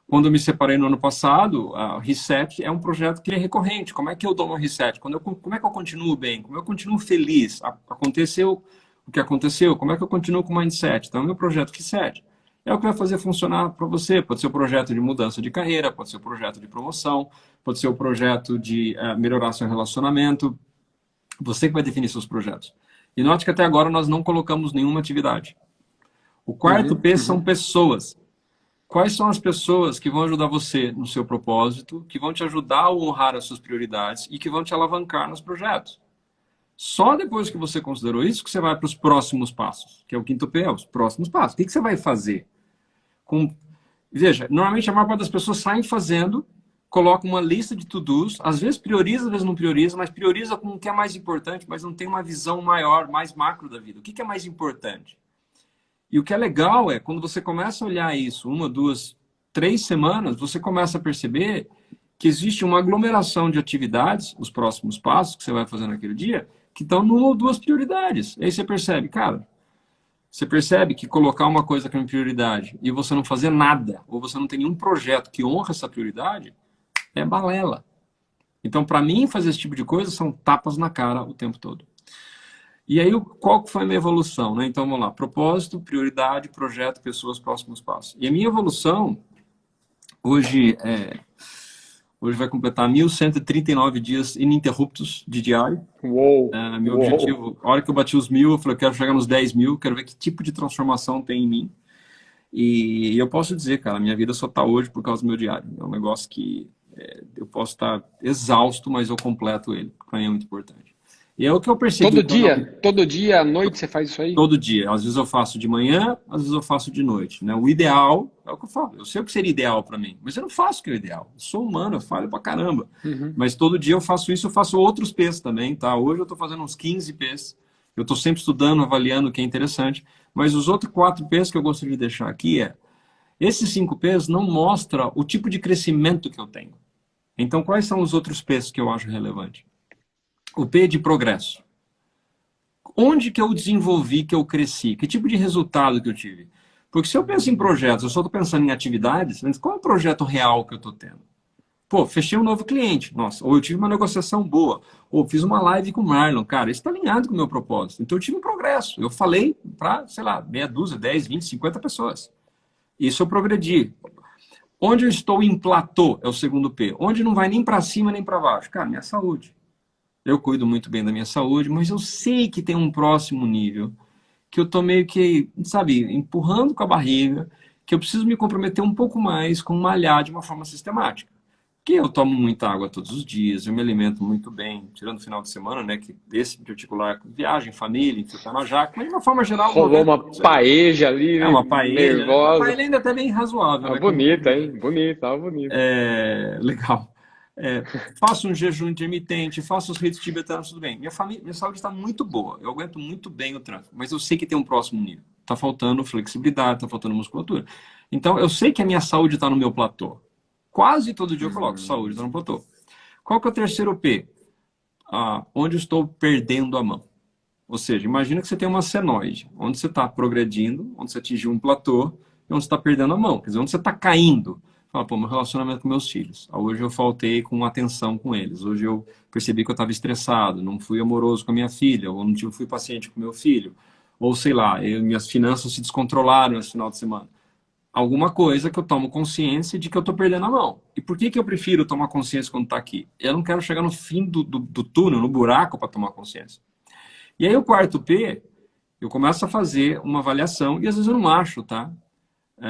Speaker 2: Quando eu me separei no ano passado, a Reset é um projeto que é recorrente. Como é que eu dou uma reset? Como é que eu continuo bem? Como eu continuo feliz? Aconteceu o que aconteceu? Como é que eu continuo com o mindset? Então, é o meu projeto Reset. É o que vai fazer funcionar para você. Pode ser o projeto de mudança de carreira, pode ser o projeto de promoção, pode ser o projeto de melhorar seu relacionamento. Você que vai definir seus projetos. E note que até agora nós não colocamos nenhuma atividade. O quarto
Speaker 1: Uhum,
Speaker 2: P são
Speaker 1: uhum.
Speaker 2: pessoas. Quais são as pessoas que vão ajudar você no seu propósito, que vão te ajudar a honrar as suas prioridades e que vão te alavancar nos projetos? Só depois que você considerou isso que você vai para os próximos passos, que é o quinto P, os próximos passos. O que você vai fazer? Veja, normalmente a maior parte das pessoas saem fazendo, coloca uma lista de to-dos, às vezes prioriza, às vezes não prioriza, mas prioriza com o que é mais importante, mas não tem uma visão maior, mais macro da vida. O que é mais importante? E o que é legal é, quando você começa a olhar isso, 1, 2, 3 semanas, você começa a perceber que existe uma aglomeração de atividades, os próximos passos que você vai fazer naquele dia, que estão numa ou duas prioridades. E aí você percebe, cara, você percebe que colocar uma coisa como prioridade e você não fazer nada, ou você não tem nenhum projeto que honra essa prioridade, é balela. Então, para mim, fazer esse tipo de coisa são tapas na cara o tempo todo. E aí, qual foi a minha evolução? Né? Então, vamos lá. Propósito, prioridade, projeto, pessoas, próximos passos. E a minha evolução, hoje vai completar 1.139 dias ininterruptos de diário.
Speaker 1: Uou,
Speaker 2: Meu
Speaker 1: uou.
Speaker 2: objetivo, a hora que eu bati os 1.000, eu falei, eu quero chegar nos 10.000, quero ver que tipo de transformação tem em mim. E eu posso dizer, cara, minha vida só está hoje por causa do meu diário. É um negócio que eu posso estar exausto, mas eu completo ele. Para mim é muito importante. E é o que eu percebi quando eu
Speaker 1: Todo dia à noite você faz isso aí?
Speaker 2: todo dia. Às vezes eu faço de manhã, às vezes eu faço de noite. Né? O ideal é o que eu falo. Eu sei o que seria ideal para mim, mas eu não faço o que é o ideal. Eu sou humano, eu falho pra caramba.
Speaker 1: Uhum.
Speaker 2: Mas todo dia eu faço isso, eu faço outros P's também. Tá? Hoje eu estou fazendo uns 15 P's. Eu estou sempre estudando, avaliando o que é interessante. Mas os outros 4 P's que eu gostaria de deixar aqui esses 5 P's não mostram o tipo de crescimento que eu tenho. Então, quais são os outros P's que eu acho relevante? O P de progresso. Onde que eu desenvolvi, que eu cresci? Que tipo de resultado que eu tive? Porque se eu penso em projetos, eu só estou pensando em atividades, mas qual é o projeto real que eu estou tendo? Pô, fechei um novo cliente, nossa, ou eu tive uma negociação boa, ou fiz uma live com o Marlon, cara, isso está alinhado com o meu propósito. Então eu tive um progresso. Eu falei para, sei lá, meia dúzia, 10, 20, 50 pessoas. Isso eu progredi. Onde eu estou em platô é o segundo P. Onde não vai nem para cima nem para baixo? Cara, minha saúde. Eu cuido muito bem da minha saúde, mas eu sei que tem um próximo nível que eu tô meio que, sabe, empurrando com a barriga, que eu preciso me comprometer um pouco mais com malhar de uma forma sistemática. Que eu tomo muita água todos os dias, eu me alimento muito bem, tirando o final de semana, né, que esse em particular, viagem, família, enfrentar na jaca, mas de uma forma geral, uma
Speaker 1: Rolou
Speaker 2: vez
Speaker 1: uma
Speaker 2: por semana.
Speaker 1: paeja ali,
Speaker 2: É
Speaker 1: né?
Speaker 2: uma paella, né? Uma
Speaker 1: Nervosa.
Speaker 2: paella ainda até bem razoável,
Speaker 1: Ah,
Speaker 2: né? Com
Speaker 1: bonita, hein? Bonita, tava bonita.
Speaker 2: legal. Faço um jejum intermitente, faço os ritos tibetanos, tudo bem. Minha saúde está muito boa, eu aguento muito bem o trânsito, mas eu sei que tem um próximo nível. Está faltando flexibilidade, está faltando musculatura. Então, eu sei que a minha saúde está no meu platô. Quase todo dia eu coloco, saúde está no platô. Qual que é o terceiro P? Onde eu estou perdendo a mão. Ou seja, imagina que você tem uma senoide, onde você está progredindo, onde você atingiu um platô, e onde você está perdendo a mão. Quer dizer, onde você está caindo. Fala, pô, meu relacionamento com meus filhos. Hoje eu faltei com atenção com eles. Hoje eu percebi que eu estava estressado, não fui amoroso com a minha filha, ou não fui paciente com meu filho. Ou sei lá, minhas finanças se descontrolaram esse final de semana. Alguma coisa que eu tomo consciência de que eu estou perdendo a mão. E por que que eu prefiro tomar consciência quando está aqui? Eu não quero chegar no fim do túnel, no buraco, para tomar consciência. E aí o quarto P, eu começo a fazer uma avaliação, e às vezes eu não acho, tá?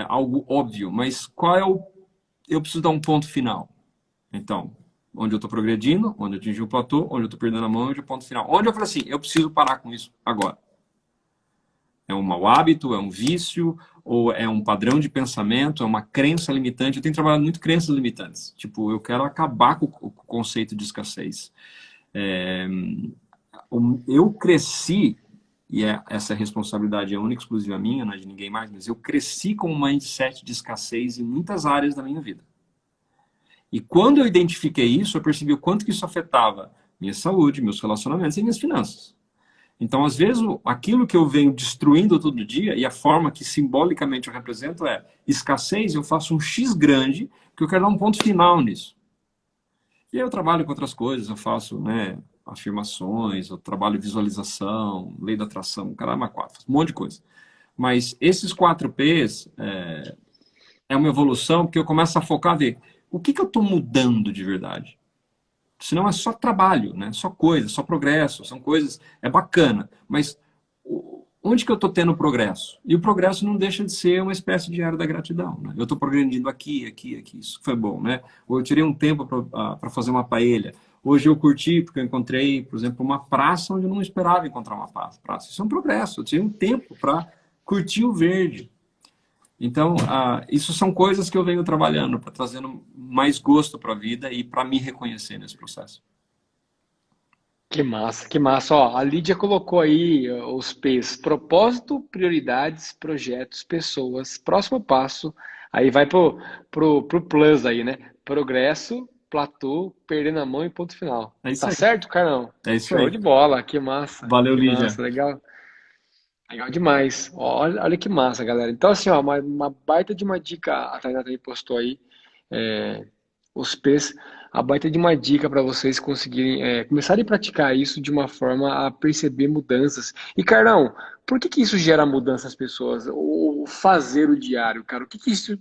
Speaker 2: Algo óbvio, mas qual é o... Eu preciso dar um ponto final. Então, onde eu estou progredindo, onde eu atingi o platô, onde eu estou perdendo a mão, onde é o ponto final. Onde eu falo assim, eu preciso parar com isso agora. É um mau hábito, é um vício, ou é um padrão de pensamento, é uma crença limitante. Eu tenho trabalhado muito crenças limitantes. Tipo, eu quero acabar com o conceito de escassez. Eu cresci, e essa responsabilidade é única e exclusiva minha, não é de ninguém mais, mas eu cresci com um mindset de escassez em muitas áreas da minha vida. E quando eu identifiquei isso, eu percebi o quanto que isso afetava minha saúde, meus relacionamentos e minhas finanças. Então, às vezes, aquilo que eu venho destruindo todo dia, e a forma que simbolicamente eu represento é escassez, eu faço um X grande, que eu quero dar um ponto final nisso. E aí eu trabalho com outras coisas, eu faço, né, afirmações, eu trabalho visualização, lei da atração, caramba, quatro, um monte de coisa. Mas esses 4 Ps é uma evolução, porque eu começo a focar, a ver o que eu estou mudando de verdade. Senão é só trabalho, né? Só coisa, só progresso, são coisas, é bacana, mas onde que eu estou tendo progresso? E o progresso não deixa de ser uma espécie de era da gratidão, né? Eu estou progredindo aqui, aqui, aqui, isso foi bom, né? Ou eu tirei um tempo para fazer uma paella. Hoje eu curti porque eu encontrei, por exemplo, uma praça onde eu não esperava encontrar uma praça. Isso é um progresso, eu tirei um tempo para curtir o verde. Então, isso são coisas que eu venho trabalhando para trazendo mais gosto para a vida e para me reconhecer nesse processo.
Speaker 1: Que massa, que massa. Ó, a Lídia colocou aí os P's: propósito, prioridades, projetos, pessoas. Próximo passo, aí vai pro plus aí, né? Progresso, platô, perdendo a mão e ponto final.
Speaker 2: É isso
Speaker 1: Tá
Speaker 2: aí.
Speaker 1: certo, Carlão?
Speaker 2: É isso
Speaker 1: Show
Speaker 2: aí.
Speaker 1: de bola,
Speaker 2: Valeu,
Speaker 1: que
Speaker 2: Lígia.
Speaker 1: massa, legal. Legal demais. Ó, olha que massa, galera. Então, assim, ó, uma baita de uma dica, a Tainá também postou aí, é, os P's, a baita de uma dica para vocês conseguirem começarem a praticar isso de uma forma a perceber mudanças. E, Carlão, por que que isso gera mudança nas pessoas? O fazer o diário, cara, o que que isso...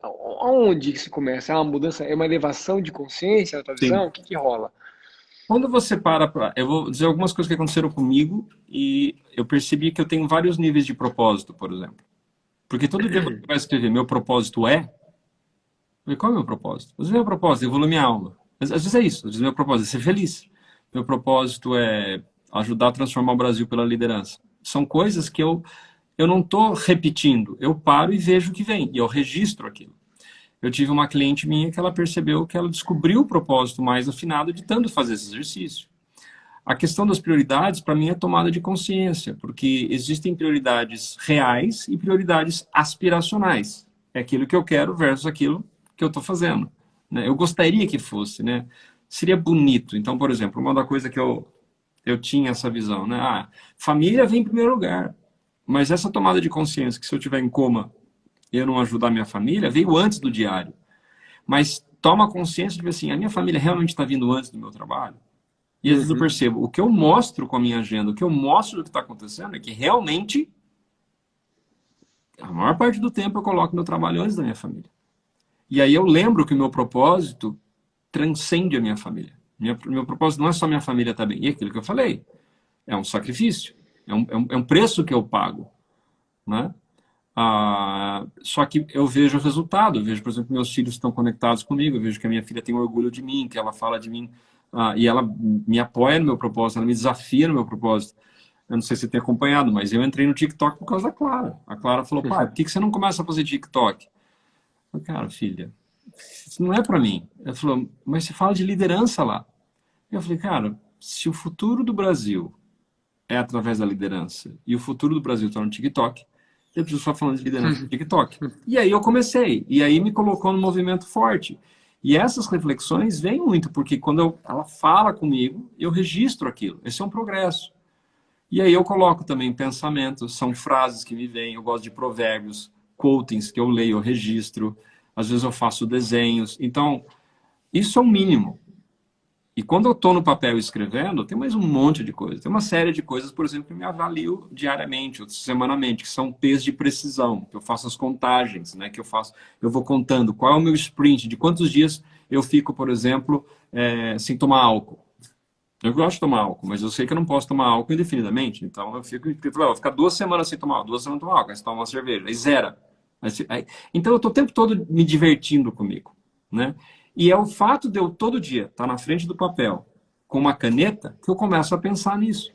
Speaker 1: Aonde que se começa? É uma mudança, é uma elevação de consciência na tua
Speaker 2: Sim.
Speaker 1: visão? O que que rola?
Speaker 2: Quando você para. Eu vou dizer algumas coisas que aconteceram comigo e eu percebi que eu tenho vários níveis de propósito, por exemplo. Porque todo dia você vai escrever meu propósito é. E qual é o meu propósito? Às vezes meu propósito é evoluir minha alma. Às vezes é isso. Às vezes meu propósito é ser feliz. Meu propósito é ajudar a transformar o Brasil pela liderança. São coisas que eu não estou repetindo. Eu paro e vejo o que vem. E eu registro aquilo. Eu tive uma cliente minha que ela percebeu que ela descobriu o propósito mais afinado de tanto fazer esse exercício. A questão das prioridades, para mim, é tomada de consciência, porque existem prioridades reais e prioridades aspiracionais. É aquilo que eu quero versus aquilo que eu estou fazendo. Né? Eu gostaria que fosse, né? Seria bonito. Então, por exemplo, uma da coisa que eu tinha essa visão, né? Família vem em primeiro lugar. Mas essa tomada de consciência que se eu tiver em coma e eu não ajudar minha família, veio antes do diário. Mas toma consciência de que assim, a minha família realmente está vindo antes do meu trabalho. E às vezes eu
Speaker 1: Uhum.
Speaker 2: percebo, o que eu mostro com a minha agenda, o que eu mostro do que está acontecendo é que realmente, a maior parte do tempo eu coloco meu trabalho antes da minha família. E aí eu lembro que o meu propósito transcende a minha família. Meu propósito não é só minha família estar bem. E aquilo que eu falei, é um sacrifício, é um preço que eu pago. Né? Só que eu vejo o resultado, eu vejo, por exemplo, meus filhos estão conectados comigo, eu vejo que a minha filha tem orgulho de mim, que ela fala de mim, e ela me apoia no meu propósito, ela me desafia no meu propósito. Eu não sei se você tem acompanhado, mas eu entrei no TikTok por causa da Clara. A Clara falou, pai, por que você não começa a fazer TikTok? Eu falei, cara, filha, isso não é para mim. Ela falou, mas você fala de liderança lá. Eu falei, cara, se o futuro do Brasil é através da liderança e o futuro do Brasil está no TikTok, eu preciso estar falando de liderança no TikTok. E aí eu comecei, e aí me colocou no movimento forte. E essas reflexões vêm muito, porque quando ela fala comigo, eu registro aquilo. Esse é um progresso. E aí eu coloco também pensamentos, são frases que me vêm, eu gosto de provérbios, quotings que eu leio, eu registro. às vezes eu faço desenhos. Então, isso é o mínimo. E quando eu estou no papel escrevendo, tem mais um monte de coisas. Tem uma série de coisas, por exemplo, que eu me avalio diariamente, ou semanalmente, que são P's de precisão, que eu faço as contagens, né? Que eu vou contando qual é o meu sprint, de quantos dias eu fico, por exemplo, sem tomar álcool. Eu gosto de tomar álcool, mas eu sei que eu não posso tomar álcool indefinidamente. Então vou ficar 2 semanas sem tomar álcool, 2 semanas sem tomar álcool, aí você toma uma cerveja, aí zera. Então eu estou o tempo todo me divertindo comigo, né? E é o fato de eu todo dia estar na frente do papel com uma caneta que eu começo a pensar nisso.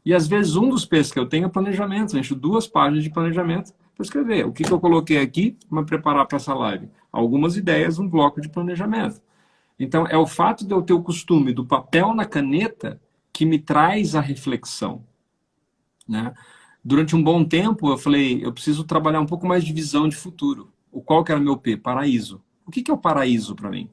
Speaker 2: E às vezes um dos P's que eu tenho é planejamento. Eu encho 2 páginas de planejamento para escrever. O que eu coloquei aqui para me preparar para essa live? Algumas ideias, um bloco de planejamento. Então, é o fato de eu ter o costume do papel na caneta que me traz a reflexão, né? Durante um bom tempo, eu falei, eu preciso trabalhar um pouco mais de visão de futuro. Qual que era o meu P? Paraíso. O que é o paraíso para mim?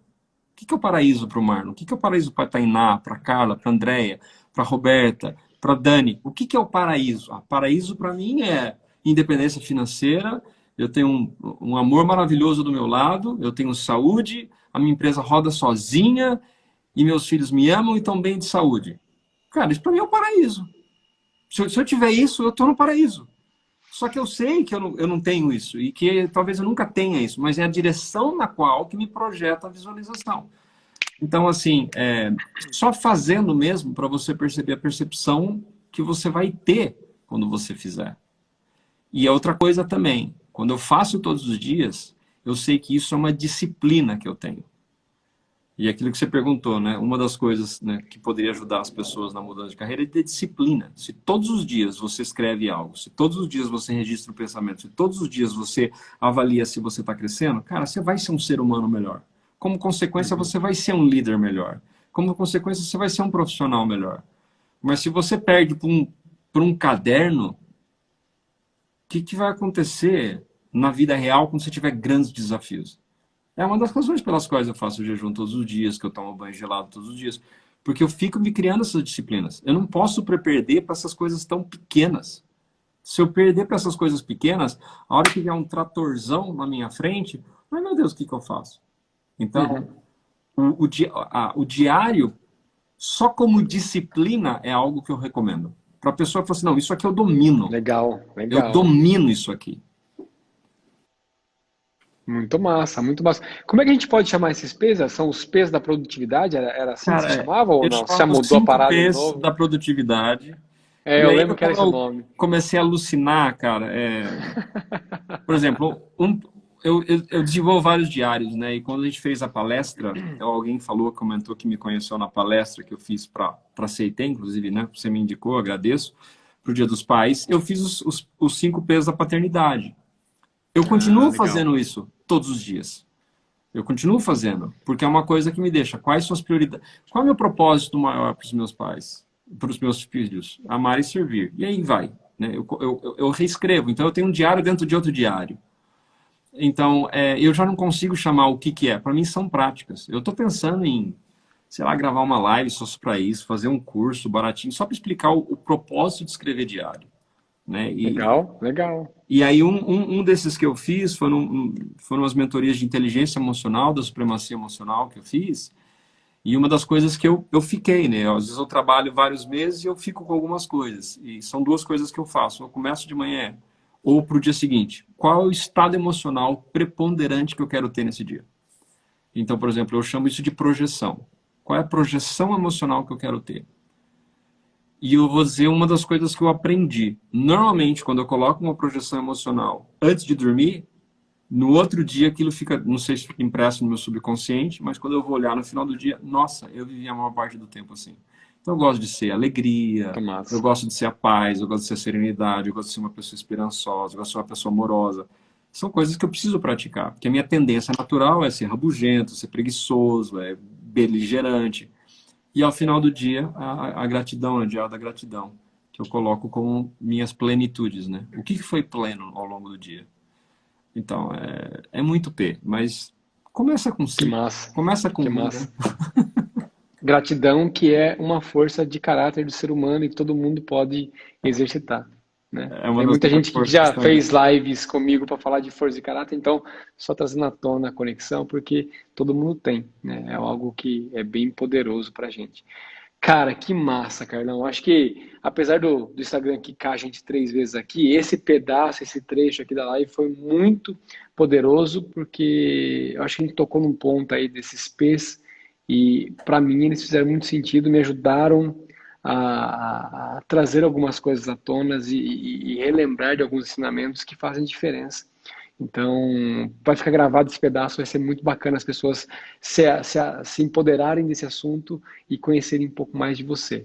Speaker 2: O que é o paraíso para o Marlon? O que é o paraíso para a Tainá, para a Carla, para a Andréia, para a Roberta, para a Dani? O que é o paraíso? Paraíso para mim é independência financeira, eu tenho um amor maravilhoso do meu lado, eu tenho saúde, a minha empresa roda sozinha e meus filhos me amam e estão bem de saúde. Cara, isso para mim é o paraíso. Se eu tiver isso, eu estou no paraíso. Só que eu sei que eu não tenho isso e que talvez eu nunca tenha isso, mas é a direção na qual que me projeta a visualização. Então, assim, só fazendo mesmo para você perceber a percepção que você vai ter quando você fizer. E a outra coisa também, quando eu faço todos os dias, eu sei que isso é uma disciplina que eu tenho. E aquilo que você perguntou, né? Uma das coisas, né, que poderia ajudar as pessoas na mudança de carreira é ter disciplina. Se todos os dias você escreve algo, se todos os dias você registra o pensamento, se todos os dias você avalia se você está crescendo, cara, você vai ser um ser humano melhor. Como consequência, você vai ser um líder melhor. Como consequência, você vai ser um profissional melhor. Mas se você perde por um caderno, o que vai acontecer na vida real quando você tiver grandes desafios? É uma das razões pelas quais eu faço jejum todos os dias, que eu tomo banho gelado todos os dias. Porque eu fico me criando essas disciplinas. Eu não posso perder para essas coisas tão pequenas. Se eu perder para essas coisas pequenas, a hora que vier um tratorzão na minha frente, ai meu Deus, o que eu faço? Então, o diário, só como disciplina, é algo que eu recomendo. Para a pessoa falar assim, não, isso aqui eu domino.
Speaker 1: Legal,
Speaker 2: Eu
Speaker 1: legal.
Speaker 2: domino isso aqui.
Speaker 1: Muito massa, muito massa. Como é que a gente pode chamar esses P's? São os P's da produtividade? Era assim que se
Speaker 2: Cara,
Speaker 1: chamava ou
Speaker 2: eu
Speaker 1: não? Você já
Speaker 2: chamava os
Speaker 1: mudou a
Speaker 2: 5
Speaker 1: parada de
Speaker 2: P's
Speaker 1: novo?
Speaker 2: da produtividade.
Speaker 1: É,
Speaker 2: E
Speaker 1: eu
Speaker 2: aí,
Speaker 1: lembro que era
Speaker 2: como
Speaker 1: esse o
Speaker 2: eu
Speaker 1: nome.
Speaker 2: comecei a alucinar, cara, por exemplo, eu desenvolvo vários diários, né? E quando a gente fez a palestra, alguém comentou que me conheceu na palestra que eu fiz para a CEIT, inclusive, né? Você me indicou, agradeço, para o Dia dos Pais. Eu fiz os 5 P's da paternidade. Eu
Speaker 1: Ah,
Speaker 2: continuo
Speaker 1: legal.
Speaker 2: fazendo isso todos os dias. Eu continuo fazendo, porque é uma coisa que me deixa. Quais são as prioridades? Qual é o meu propósito maior para os meus pais, para os meus filhos? Amar e servir. E aí vai. Né? Eu reescrevo. Então, eu tenho um diário dentro de outro diário. Então, eu já não consigo chamar o que é. Para mim, são práticas. Eu estou pensando em, sei lá, gravar uma live só para isso, fazer um curso baratinho, só para explicar o propósito de escrever diário. Né?
Speaker 1: Legal, legal.
Speaker 2: E aí um desses que eu fiz foram as mentorias de inteligência emocional, da supremacia emocional que eu fiz. E uma das coisas que eu fiquei, né? Às vezes eu trabalho vários meses e eu fico com algumas coisas. E são 2 coisas que eu faço. Eu começo de manhã ou para o dia seguinte. Qual é o estado emocional preponderante que eu quero ter nesse dia? Então, por exemplo, eu chamo isso de projeção. Qual é a projeção emocional que eu quero ter? E eu vou dizer uma das coisas que eu aprendi. Normalmente, quando eu coloco uma projeção emocional antes de dormir, no outro dia aquilo fica, não sei se fica impresso no meu subconsciente, mas quando eu vou olhar no final do dia, nossa, eu vivi a maior parte do tempo assim. Então eu gosto de ser alegria, eu
Speaker 1: Massa.
Speaker 2: gosto de ser a paz, eu gosto de ser a serenidade, eu gosto de ser uma pessoa esperançosa, eu gosto de ser uma pessoa amorosa. São coisas que eu preciso praticar, porque a minha tendência natural é ser rabugento, ser preguiçoso, é beligerante. E ao final do dia, a gratidão, o diário da gratidão, que eu coloco como minhas plenitudes, né? O que foi pleno ao longo do dia? Então, é muito P, mas começa com
Speaker 1: Que
Speaker 2: 5,
Speaker 1: massa,
Speaker 2: começa com
Speaker 1: que
Speaker 2: 1,
Speaker 1: massa.
Speaker 2: né?
Speaker 1: Gratidão, que é uma força de caráter do ser humano e que todo mundo pode exercitar. né?
Speaker 2: é uma
Speaker 1: Tem
Speaker 2: das
Speaker 1: muita
Speaker 2: minhas
Speaker 1: gente que
Speaker 2: forças
Speaker 1: já
Speaker 2: também.
Speaker 1: fez lives comigo para falar de força de caráter, então só trazendo à tona a conexão, porque todo mundo tem, né? É algo que é bem poderoso para a gente. Cara, que massa, Carlão. Acho que, apesar do Instagram quicar a gente 3 vezes aqui, esse pedaço, esse trecho aqui da live foi muito poderoso, porque eu acho que a gente tocou num ponto aí desses P's, e para mim eles fizeram muito sentido, me ajudaram a trazer algumas coisas à tona e relembrar de alguns ensinamentos que fazem diferença. Então, vai ficar gravado esse pedaço, vai ser muito bacana as pessoas se empoderarem desse assunto e conhecerem um pouco mais de você.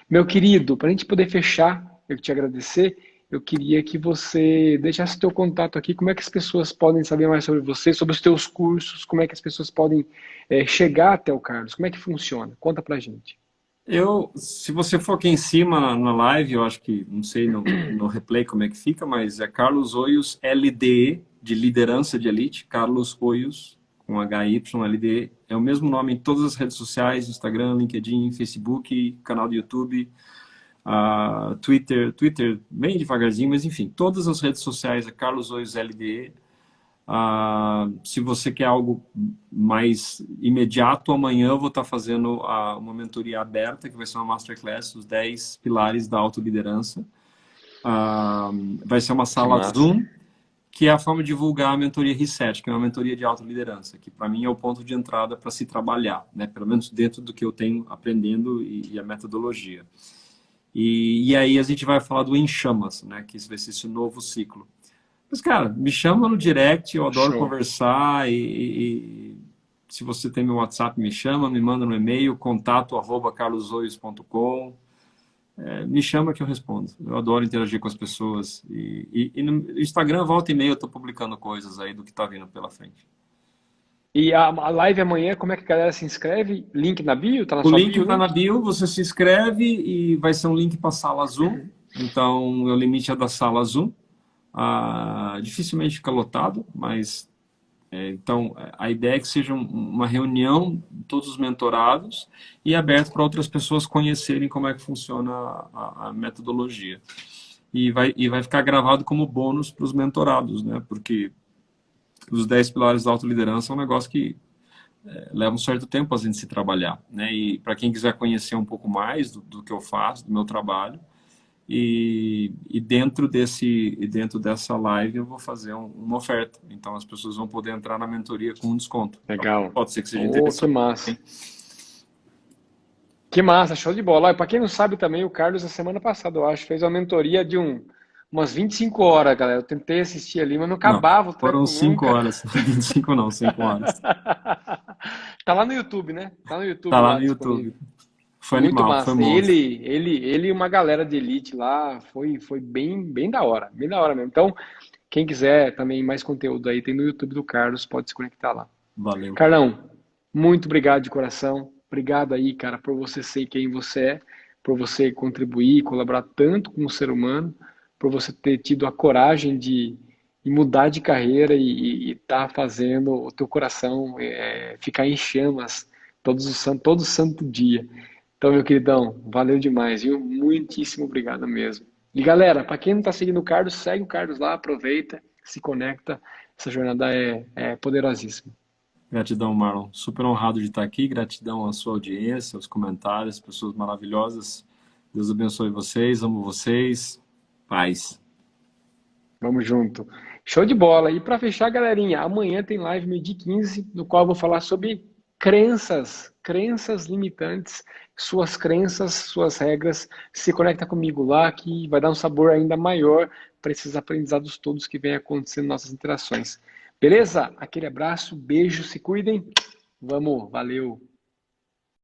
Speaker 1: Meu querido, para a gente poder fechar, eu te agradecer, eu queria que você deixasse o teu contato aqui, como é que as pessoas podem saber mais sobre você, sobre os teus cursos, como é que as pessoas podem chegar até o Carlos, como é que funciona? Conta pra gente.
Speaker 2: Se você for aqui em cima na live, eu acho que, não sei no replay como é que fica, mas é Carlos Oios LDE, de liderança de elite, Carlos Oios, com HY LDE. É o mesmo nome em todas as redes sociais, Instagram, LinkedIn, Facebook, canal do YouTube, Twitter bem devagarzinho, mas enfim, todas as redes sociais é Carlos Oios LDE. Se você quer algo mais imediato, amanhã eu vou estar fazendo uma mentoria aberta, que vai ser uma masterclass, os 10 pilares da autoliderança. Vai ser uma
Speaker 1: Que
Speaker 2: sala
Speaker 1: massa.
Speaker 2: Zoom, que é a forma de divulgar a mentoria Reset, que é uma mentoria de autoliderança, que para mim é o ponto de entrada para se trabalhar, né? Pelo menos dentro do que eu tenho aprendendo e a metodologia. E aí a gente vai falar do Em Chamas, né? Que vai ser esse novo ciclo. Mas, cara, me chama no direct, eu adoro
Speaker 1: Show.
Speaker 2: conversar e se você tem meu WhatsApp, me chama, me manda no e-mail, contato@carlosoios.com. Me chama que eu respondo. Eu adoro interagir com as pessoas. E no Instagram, volta e meia, eu estou publicando coisas aí do que está vindo pela frente.
Speaker 1: E a live amanhã, como é que a galera se inscreve? Link na bio? Tá na
Speaker 2: O
Speaker 1: sua
Speaker 2: link
Speaker 1: bio o
Speaker 2: está na
Speaker 1: link?
Speaker 2: bio, você se inscreve e vai ser um link para a sala Zoom. Então, o limite é da sala Zoom. Dificilmente fica lotado, mas então, a ideia é que seja uma reunião de todos os mentorados e aberto para outras pessoas conhecerem como é que funciona a metodologia. E vai ficar gravado como bônus para os mentorados, né? Porque os 10 pilares da autoliderança é um negócio que leva um certo tempo a gente se trabalhar, né? E para quem quiser conhecer um pouco mais do que eu faço, do meu trabalho, e dentro dessa live eu vou fazer uma oferta. Então as pessoas vão poder entrar na mentoria com um desconto. Então,
Speaker 1: Legal.
Speaker 2: pode ser que seja
Speaker 1: Oh, que
Speaker 2: interessante.
Speaker 1: massa. Que massa, show de bola. Para quem não sabe também, o Carlos, na semana passada, eu acho, fez uma mentoria de umas 25 horas, galera. Eu tentei assistir ali, mas não
Speaker 2: Não,
Speaker 1: acabava o
Speaker 2: foram
Speaker 1: treco
Speaker 2: 5
Speaker 1: nunca.
Speaker 2: horas. 25 não, 5 horas.
Speaker 1: Tá lá no YouTube, né? Tá no
Speaker 2: Tá
Speaker 1: YouTube
Speaker 2: lá
Speaker 1: lá
Speaker 2: no YouTube.
Speaker 1: disponível.
Speaker 2: Foi
Speaker 1: Muito
Speaker 2: animal, foi
Speaker 1: massa.
Speaker 2: monstro.
Speaker 1: Ele e uma galera de elite lá, foi bem da hora mesmo. Então, quem quiser também mais conteúdo aí, tem no YouTube do Carlos, pode se conectar lá.
Speaker 2: Valeu.
Speaker 1: Carlão, muito obrigado de coração. Obrigado aí, cara, por você ser quem você é, por você contribuir, colaborar tanto com o ser humano, por você ter tido a coragem de mudar de carreira e estar fazendo o teu coração ficar em chamas todo santo dia. Então, meu queridão, valeu demais, viu? Muitíssimo obrigado mesmo. E galera, para quem não está seguindo o Carlos, segue o Carlos lá, aproveita, se conecta. Essa jornada é poderosíssima.
Speaker 2: Gratidão, Marlon. Super honrado de estar aqui. Gratidão à sua audiência, aos comentários, pessoas maravilhosas. Deus abençoe vocês, amo vocês. Paz.
Speaker 1: Vamos junto. Show de bola. E para fechar, galerinha, amanhã tem live meio-dia 15, no qual eu vou falar sobre crenças limitantes, suas crenças, suas regras. Se conecta comigo lá que vai dar um sabor ainda maior para esses aprendizados todos que vêm acontecendo nas nossas interações. Beleza? Aquele abraço, beijo, se cuidem. Vamos, valeu.